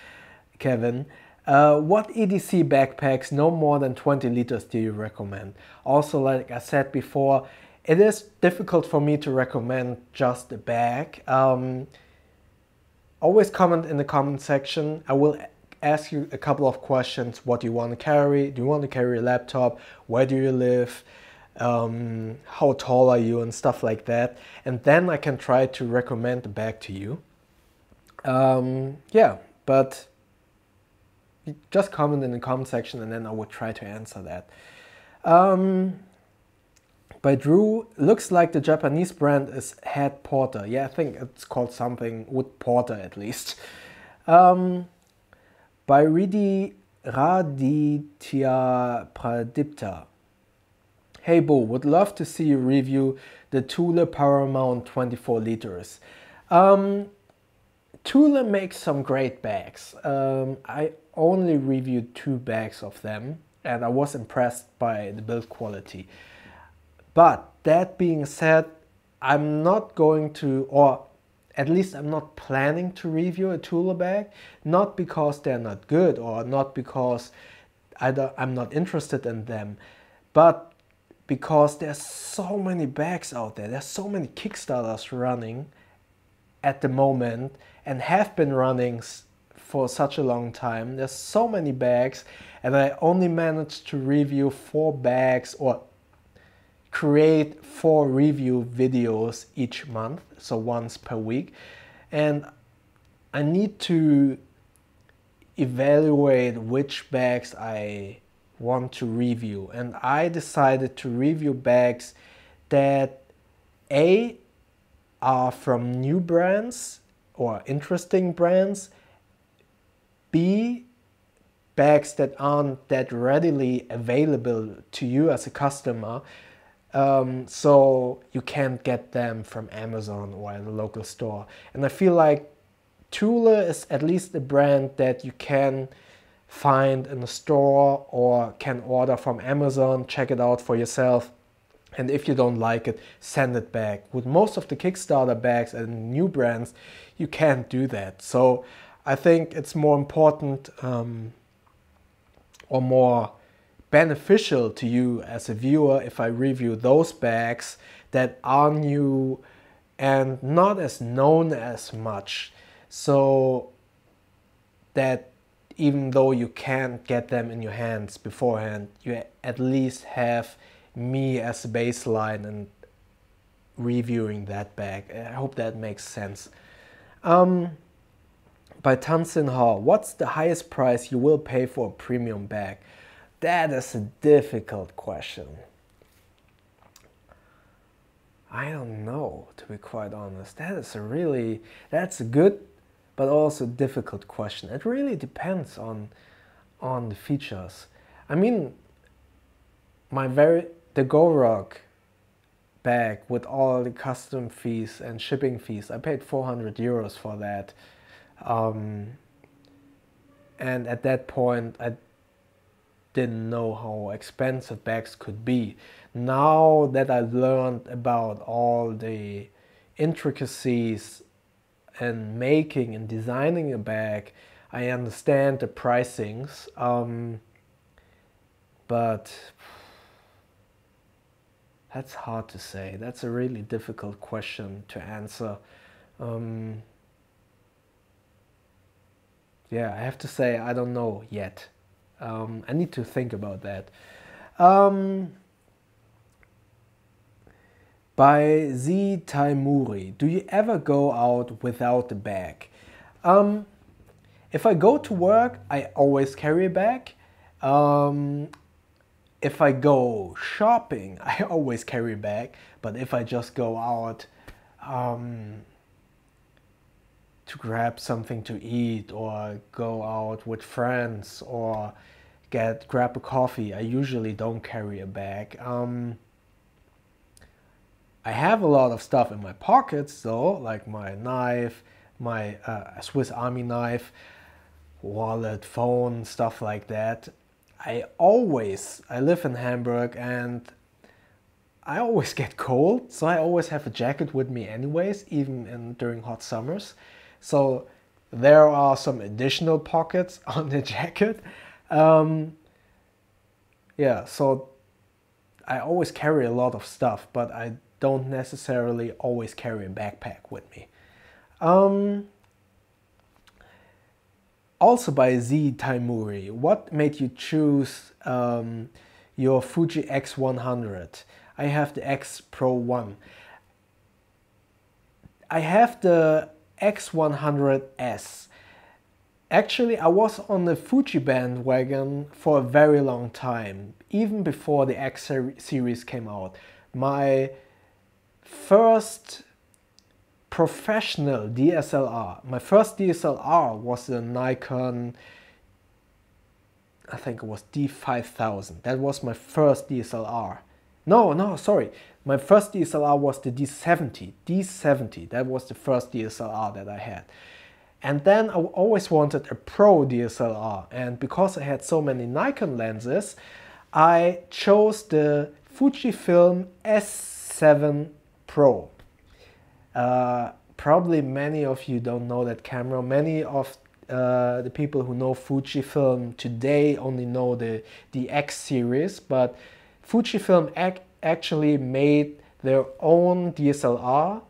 Kevin. What EDC backpacks no more than 20 liters do you recommend? Also, like I said before, it is difficult for me to recommend just a bag. Always comment in the comment section. I will ask you a couple of questions. What do you want to carry? Do you want to carry a laptop? Where do you live? How tall are you, and stuff like that, and then I can try to recommend the bag to you. Yeah, but just comment in the comment section and then I will try to answer that. By Drew, looks like the Japanese brand is Head Porter. Yeah, I think it's called something with Porter at least. By Raditya Pradipta. Hey Bo, would love to see you review the Thule Paramount 24 liters. Thule makes some great bags. I only reviewed 2 bags of them, and I was impressed by the build quality. But that being said, I'm not going to, or at least I'm not planning to review a Tula bag, not because they're not good or not because I'm not interested in them, but because there's so many bags out there. There's so many Kickstarters running at the moment and have been running for such a long time. There's so many bags, and I only managed to review 4 bags or create 4 review videos each month, so once per week. And I need to evaluate which bags I want to review, and I decided to review bags that A, are from new brands or interesting brands, B, bags that aren't that readily available to you as a customer, so you can't get them from Amazon or in a local store. And I feel like Tula is at least a brand that you can find in a store or can order from Amazon, check it out for yourself. And if you don't like it, send it back. With most of the Kickstarter bags and new brands, you can't do that. So I think it's more important or more beneficial to you as a viewer if I review those bags that are new and not as known as much. So that even though you can't get them in your hands beforehand, you at least have me as a baseline and reviewing that bag. I hope that makes sense. By Tansin Hall, what's the highest price you will pay for a premium bag? That is a difficult question. I don't know, to be quite honest. That's a good but also difficult question. It really depends on the features. I mean, the GoRock bag with all the custom fees and shipping fees, I paid 400 euros for that. And at that point, I didn't know how expensive bags could be. Now that I've learned about all the intricacies and making and designing a bag, I understand the pricings. But that's hard to say. That's a really difficult question to answer. Yeah, I have to say I don't know yet. I need to think about that. By Z Taimuri, do you ever go out without a bag? If I go to work, I always carry a bag. If I go shopping, I always carry a bag. But if I just go out to grab something to eat or go out with friends or grab a coffee, I usually don't carry a bag. I have a lot of stuff in my pockets though, like my knife, my Swiss Army knife, wallet, phone, stuff like that. I live in Hamburg and I always get cold, so I always have a jacket with me anyways, even during hot summers. So there are some additional pockets on the jacket. Yeah, so I always carry a lot of stuff, but I don't necessarily always carry a backpack with me. Also by Z Taimuri, what made you choose your Fuji X100? I have the X Pro 1. I have the X100S. Actually, I was on the Fuji bandwagon for a very long time, even before the X series came out. My first professional DSLR, my first DSLR was the Nikon, I think it was D5000. That was my first DSLR. No, sorry. My first DSLR was the D70. D70, that was the first DSLR that I had. And then I always wanted a pro DSLR. And because I had so many Nikon lenses, I chose the Fujifilm S7 Pro. probably many of you don't know that camera. Many of the people who know Fujifilm today only know the X series, but Fujifilm actually made their own DSLR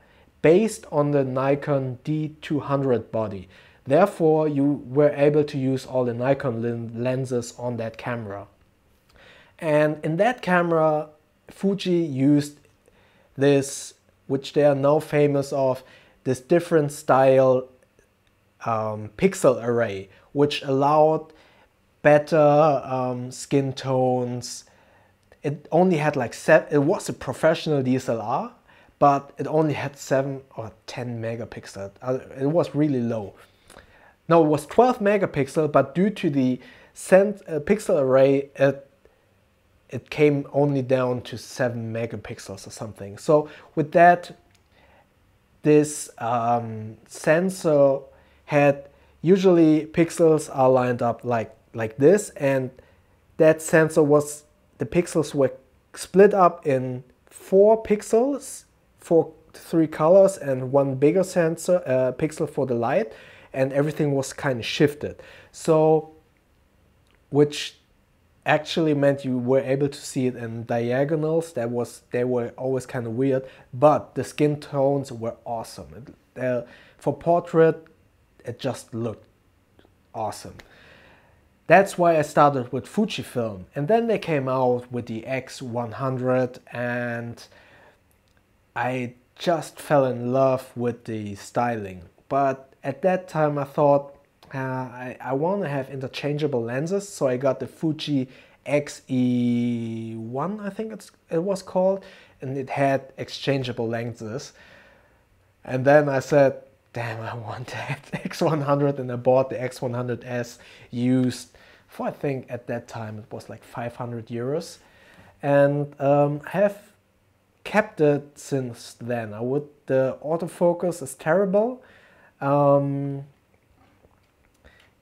based on the Nikon D200 body. Therefore, you were able to use all the Nikon lenses on that camera. And in that camera, Fuji used this, which they are now famous of, this different style pixel array, which allowed better skin tones. It only had like it was a professional DSLR, but it only had 7 or 10 megapixels. It was really low. No, it was 12 megapixel, but due to the pixel array, it came only down to 7 megapixels or something. So with that, this sensor had, usually pixels are lined up like this, and that sensor was, the pixels were split up in 4 pixels for 3 colors and 1 bigger sensor pixel for the light, and everything was kind of shifted. So, which actually meant you were able to see it in diagonals. They were always kind of weird, but the skin tones were awesome. For portrait, it just looked awesome. That's why I started with Fujifilm, and then they came out with the X100, and I just fell in love with the styling. But at that time I thought, I want to have interchangeable lenses, so I got the Fuji XE1, I think it was called, and it had exchangeable lenses. And then I said, damn, I want that X100, and I bought the X100S used for, I think at that time it was like 500 euros, and have kept it since then. The autofocus is terrible.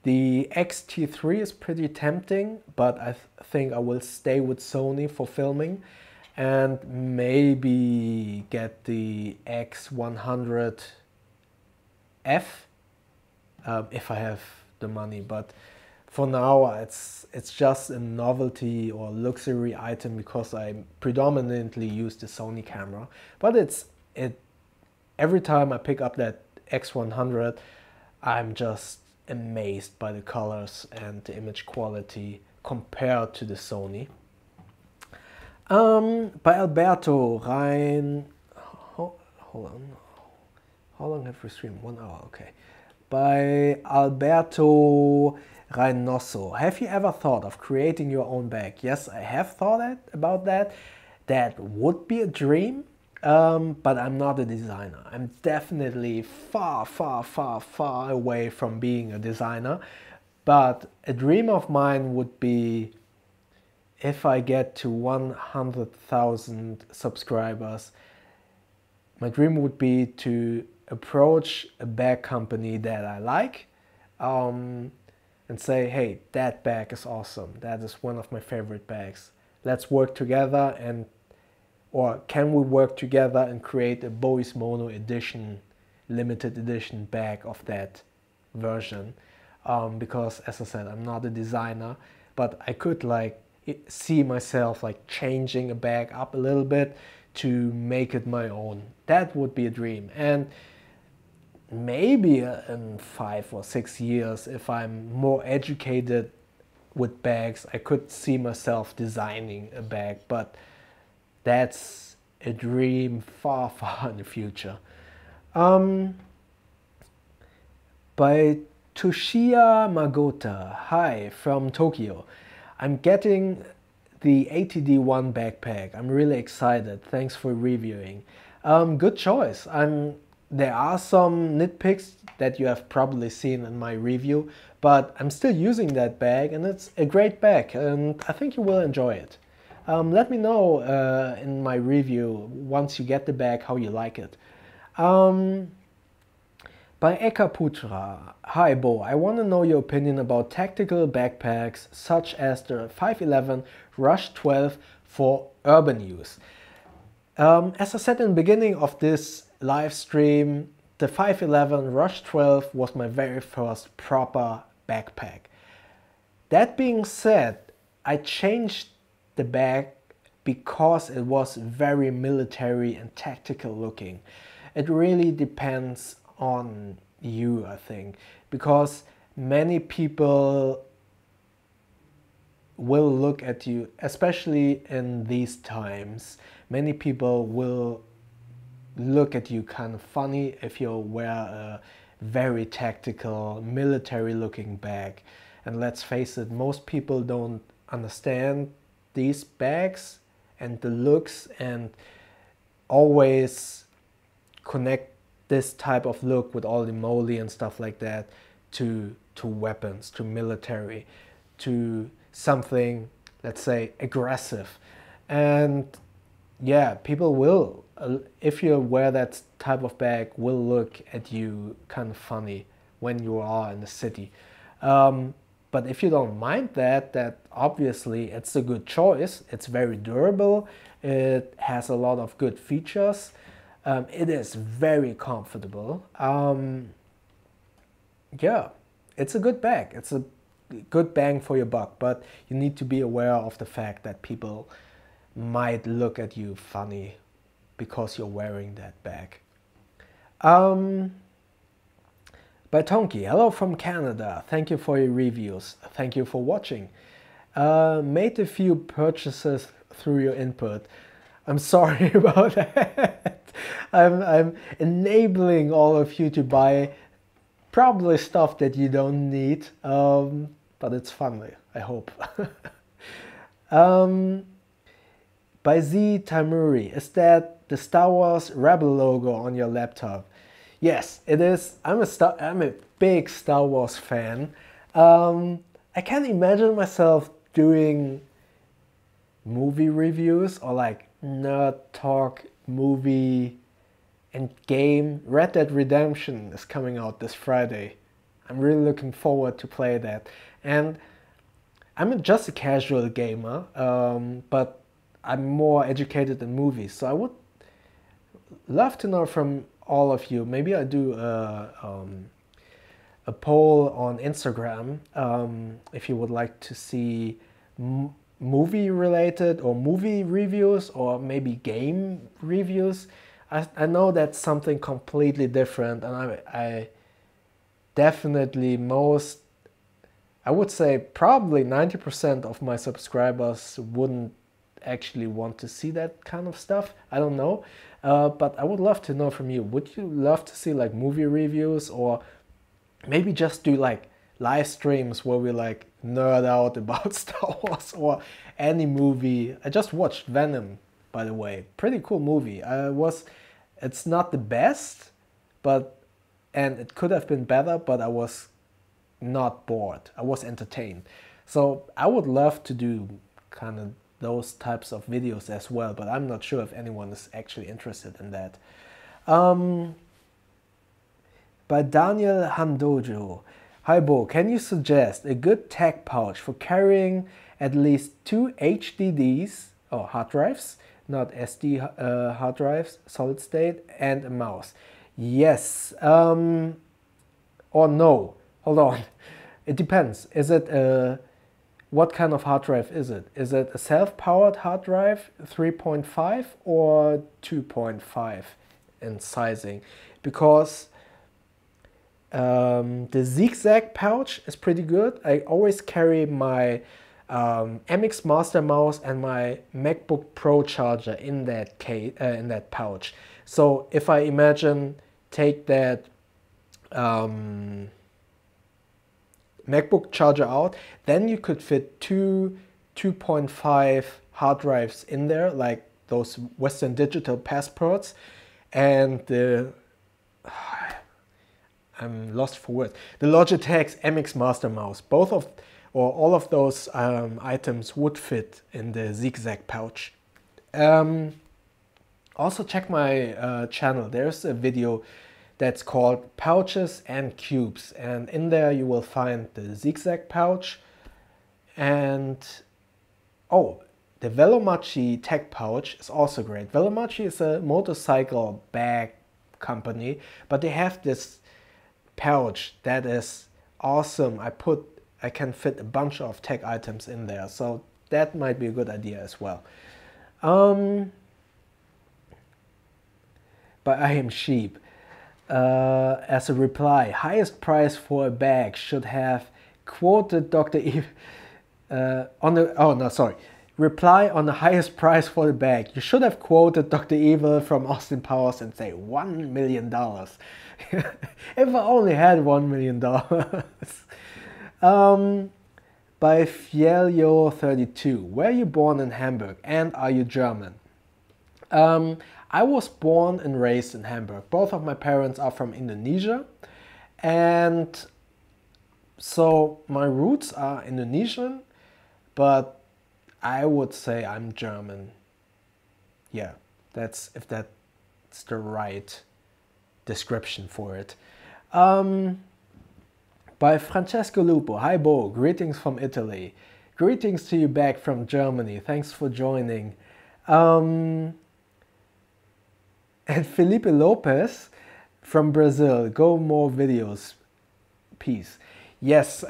The X-T3 is pretty tempting, but I think I will stay with Sony for filming, and maybe get the X100F if I have the money. But for now, it's just a novelty or luxury item because I predominantly use the Sony camera. But every time I pick up that X100, I'm just amazed by the colors and the image quality compared to the Sony. By Alberto Rein, hold on, how long have we streamed? 1 hour, okay. By Alberto Reynoso, have you ever thought of creating your own bag? Yes, I have thought about that. That would be a dream. But I'm not a designer. I'm definitely far, far, far, far away from being a designer. But a dream of mine would be, if I get to 100,000 subscribers, my dream would be to approach a bag company that I like and say, hey, that bag is awesome. That is one of my favorite bags. Let's work together, and or can we work together and create a Bowies Mono edition, limited edition bag of that version? Because as I said, I'm not a designer, but I could like see myself like changing a bag up a little bit to make it my own. That would be a dream. And maybe in 5 or 6 years, if I'm more educated with bags, I could see myself designing a bag, but that's a dream far, far in the future. By Toshiya Magota, hi from Tokyo. I'm getting the ATD1 backpack. I'm really excited. Thanks for reviewing. Good choice. There are some nitpicks that you have probably seen in my review, but I'm still using that bag, and it's a great bag, and I think you will enjoy it. Let me know in my review, once you get the bag, how you like it. By Eka Putra, hi Bo, I want to know your opinion about tactical backpacks such as the 511 Rush 12 for urban use. As I said in the beginning of this live stream, the 511 Rush 12 was my very first proper backpack. That being said, I changed the bag because it was very military and tactical looking. It really depends on you, I think, because many people will look at you, especially in these times, many people will look at you kind of funny if you wear a very tactical, military looking bag. And let's face it, most people don't understand these bags and the looks and always connect this type of look with all the moly and stuff like that to weapons, to military, to something, let's say, aggressive. And yeah, people will, if you wear that type of bag, will look at you kind of funny when you are in the city. But if you don't mind that obviously it's a good choice. It's very durable. It has a lot of good features. It is very comfortable. Yeah, it's a good bag. It's a good bang for your buck, but you need to be aware of the fact that people might look at you funny because you're wearing that bag. By Tonki, hello from Canada. Thank you for your reviews. Thank you for watching. Made a few purchases through your input. I'm sorry about that. I'm enabling all of you to buy probably stuff that you don't need, but it's fun, I hope. By Z Tamuri, is that the Star Wars Rebel logo on your laptop? Yes, it is. I'm a big Star Wars fan. I can't imagine myself doing movie reviews or like nerd talk movie and game. Red Dead Redemption is coming out this Friday. I'm really looking forward to play that. And I'm just a casual gamer, but I'm more educated in movies. So I would love to know from all of you. Maybe I do a poll on Instagram if you would like to see movie related or movie reviews or maybe game reviews. I know that's something completely different, and I definitely I would say probably 90% of my subscribers wouldn't actually want to see that kind of stuff. I don't know, but I would love to know from you. Would you love to see like movie reviews, or maybe just do like live streams where we like nerd out about Star Wars or any movie? I just watched Venom, by the way. Pretty cool movie. It's not the best, and it could have been better, but I was not bored. I was entertained. So I would love to do kind of those types of videos as well, but I'm not sure if anyone is actually interested in that. By Daniel Handojo. Hi Bo, can you suggest a good tech pouch for carrying at least 2 HDDs or hard drives, not SD hard drives, solid state, and a mouse? Yes, or no, hold on. It depends. Is it what kind of hard drive is it? Is it a self-powered hard drive, 3.5 or 2.5 in sizing? Because the zigzag pouch is pretty good. I always carry my MX Master mouse and my MacBook Pro charger in that pouch. So if I take that MacBook charger out, then you could fit two 2.5 hard drives in there, like those Western Digital passports, and I'm lost for words. The Logitech's MX Master mouse. All of those items would fit in the zigzag pouch. Also check my channel. There's a video that's called Pouches and Cubes, and in there you will find the zigzag pouch and the Velomachi tech pouch is also great. Velomachi is a motorcycle bag company, but they have this pouch that is awesome. I can fit a bunch of tech items in there, so that might be a good idea as well. By I am sheep. As a reply, highest price for a bag should have quoted Dr. Eve reply on the highest price for the bag. You should have quoted Dr. Evil from Austin Powers and say $1 million. If I only had $1 million. By Fielio32, were you born in Hamburg and are you German? I was born and raised in Hamburg. Both of my parents are from Indonesia, and so my roots are Indonesian, but I would say I'm German. Yeah, if that's the right description for it. By Francesco Lupo, hi Bo, greetings from Italy. Greetings to you back from Germany, thanks for joining. And Felipe Lopez from Brazil, go more videos, peace. Yes,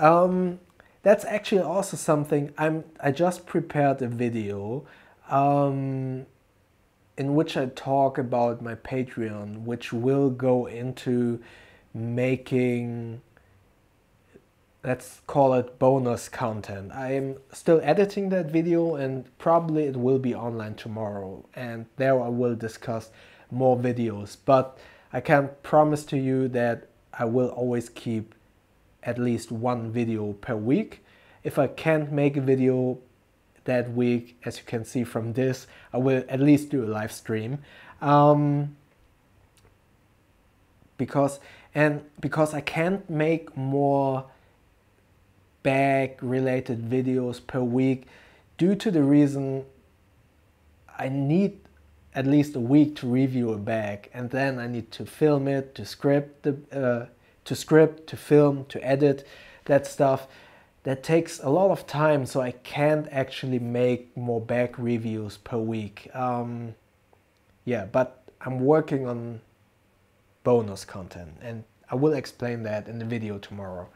that's actually also something. I just prepared a video in which I talk about my Patreon, which will go into making, let's call it, bonus content. I am still editing that video and probably it will be online tomorrow, and there I will discuss more videos, but I can promise to you that I will always keep at least one video per week. If I can't make a video that week, as you can see from this, I will at least do a live stream. Because I can't make more bag related videos per week due to the reason I need at least a week to review a bag, and then I need to film it, to script, to film, to edit that stuff. That takes a lot of time, so I can't actually make more bag reviews per week. Yeah, but I'm working on bonus content, and I will explain that in the video tomorrow.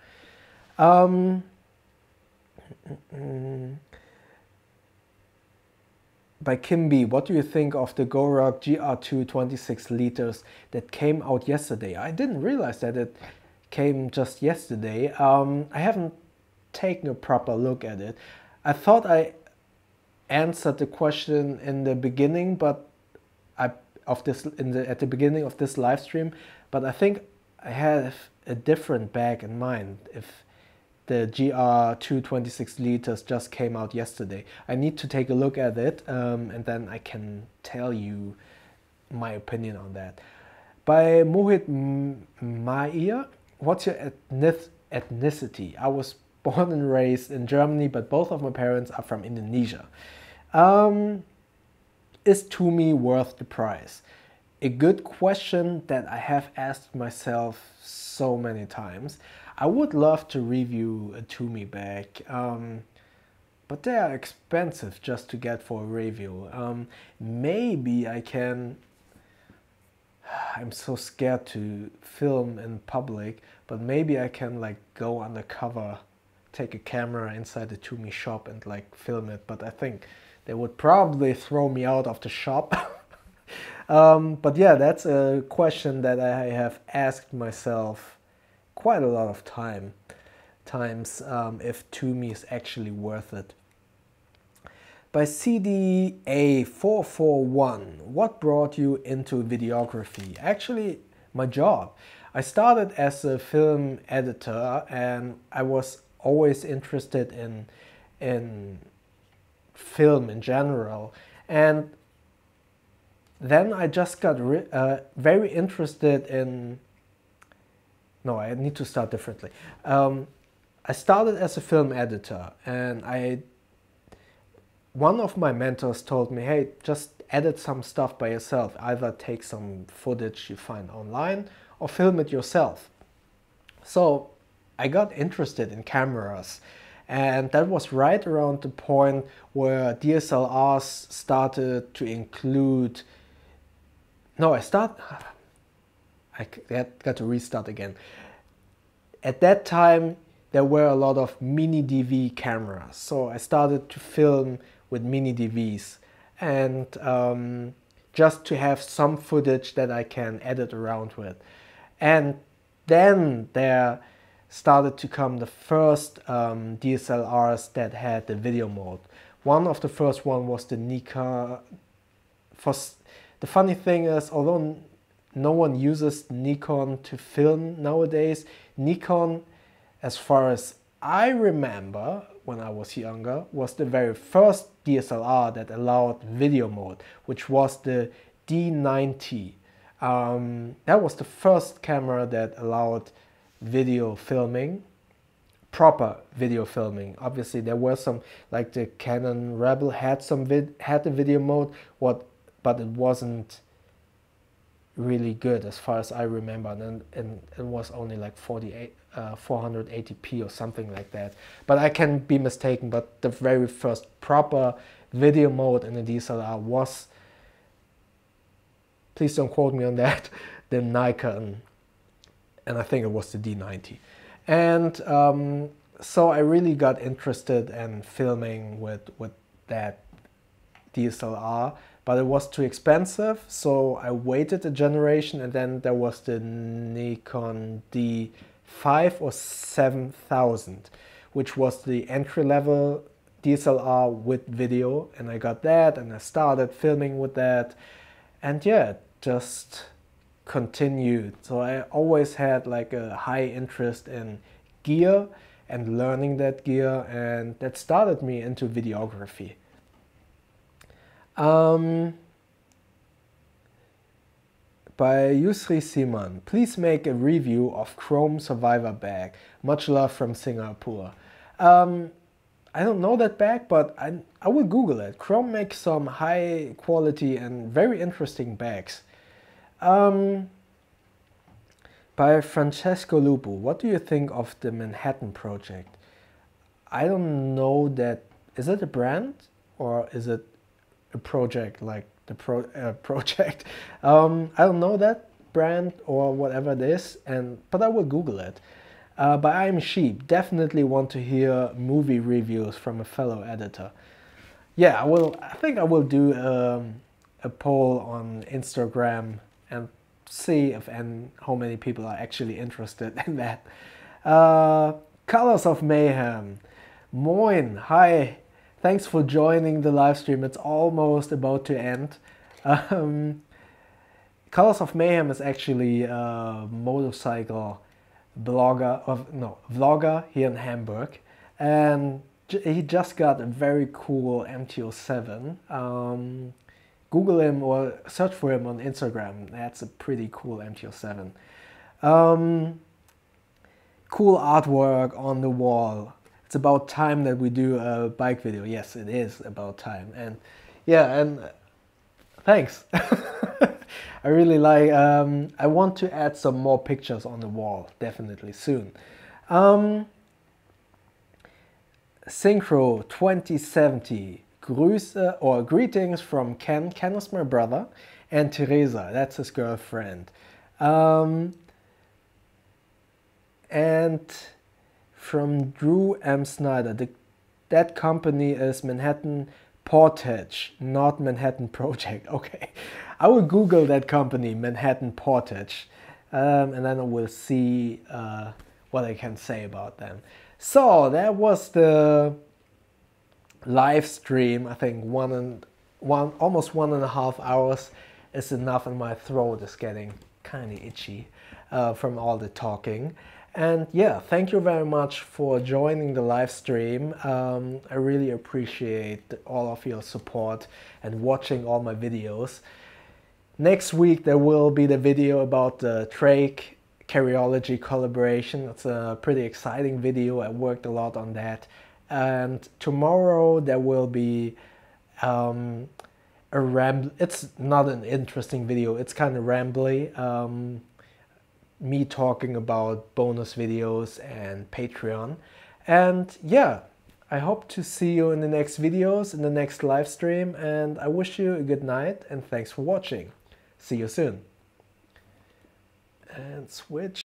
By Kim B, what do you think of the Gorok GR2 26 liters that came out yesterday? I didn't realize that it came just yesterday. I haven't taken a proper look at it. I thought I answered the question in the beginning, but at the beginning of this live stream, but I think I have a different bag in mind. If the GR2 26 liters just came out yesterday, I need to take a look at it, and then I can tell you my opinion on that. By Mohit Maia, what's your ethnicity? I was born and raised in Germany, but both of my parents are from Indonesia. Is Tumi worth the price? A good question that I have asked myself so many times. I would love to review a Tumi bag, but they are expensive just to get for a review. Maybe I can, I'm so scared to film in public, but maybe I can like go undercover, take a camera inside the Tumi shop and like film it, but I think they would probably throw me out of the shop. But yeah, that's a question that I have asked myself quite a lot of times, if Tumi is actually worth it. By CDA441, what brought you into videography? Actually, my job. I started as a film editor, and I was always interested in film in general. And then I just got very interested in... No, I need to start differently. I started as a film editor, and one of my mentors told me, hey, just edit some stuff by yourself. Either take some footage you find online or film it yourself. So I got interested in cameras, and that was right around the point where DSLRs started to include... No, got to restart again. At that time, there were a lot of mini DV cameras, so I started to film with mini DVs, and just to have some footage that I can edit around with. And then there started to come the first DSLRs that had the video mode. One of the first one was the Nikon. The funny thing is, although no one uses Nikon to film nowadays, Nikon, as far as I remember when I was younger, was the very first DSLR that allowed video mode, which was the D90. That was the first camera that allowed video filming, proper video filming. Obviously there were some, like the Canon Rebel had the video mode, but it wasn't really good as far as I remember, and it was only like 480p or something like that. But I can be mistaken, but the very first proper video mode in the DSLR was, please don't quote me on that, the Nikon, and I think it was the D90. And so I really got interested in filming with that DSLR, but it was too expensive, so I waited a generation, and then there was the Nikon D5 or 7000, which was the entry-level DSLR with video, and I got that, and I started filming with that, and yeah, just continued. So I always had like a high interest in gear and learning that gear, and that started me into videography. By Yusri Siman, please make a review of Chrome Survivor bag. Much love from Singapore. I don't know that bag, but I will Google it. Chrome makes some high quality and very interesting bags. By Francesco Lupo, what do you think of the Manhattan project? I don't know that. Is it a brand or is it a project, like the project? I don't know that brand or whatever it is, but I will Google it. But I'm Sheep, definitely want to hear movie reviews from a fellow editor. Yeah, I think I will do a poll on Instagram and see if and how many people are actually interested in that. Colors of Mayhem. Moin, hi. Thanks for joining the live stream. It's almost about to end. Colors of Mayhem is actually a motorcycle vlogger here in Hamburg, and he just got a very cool MT-07. Google him or search for him on Instagram. That's a pretty cool MT-07. Cool artwork on the wall. It's about time that we do a bike video. Yes, it is about time. And yeah, and thanks. I really like, I want to add some more pictures on the wall, definitely soon. Synchro 2070. Greetings from Ken. Ken is my brother, and Teresa, that's his girlfriend. And from Drew M. Snyder, that company is Manhattan Portage, not Manhattan Project. Okay, I will Google that company, Manhattan Portage, and then I will see what I can say about them. So that was the live stream. I think almost 1.5 hours is enough, and my throat is getting kind of itchy from all the talking. And yeah, thank you very much for joining the live stream. I really appreciate all of your support and watching all my videos. Next week there will be the video about the Drake Carryology collaboration. It's a pretty exciting video. I worked a lot on that. And tomorrow there will be it's not an interesting video, it's kind of rambly. Me talking about bonus videos and Patreon. And yeah, I hope to see you in the next videos, in the next live stream, and I wish you a good night and thanks for watching. See you soon. and switch.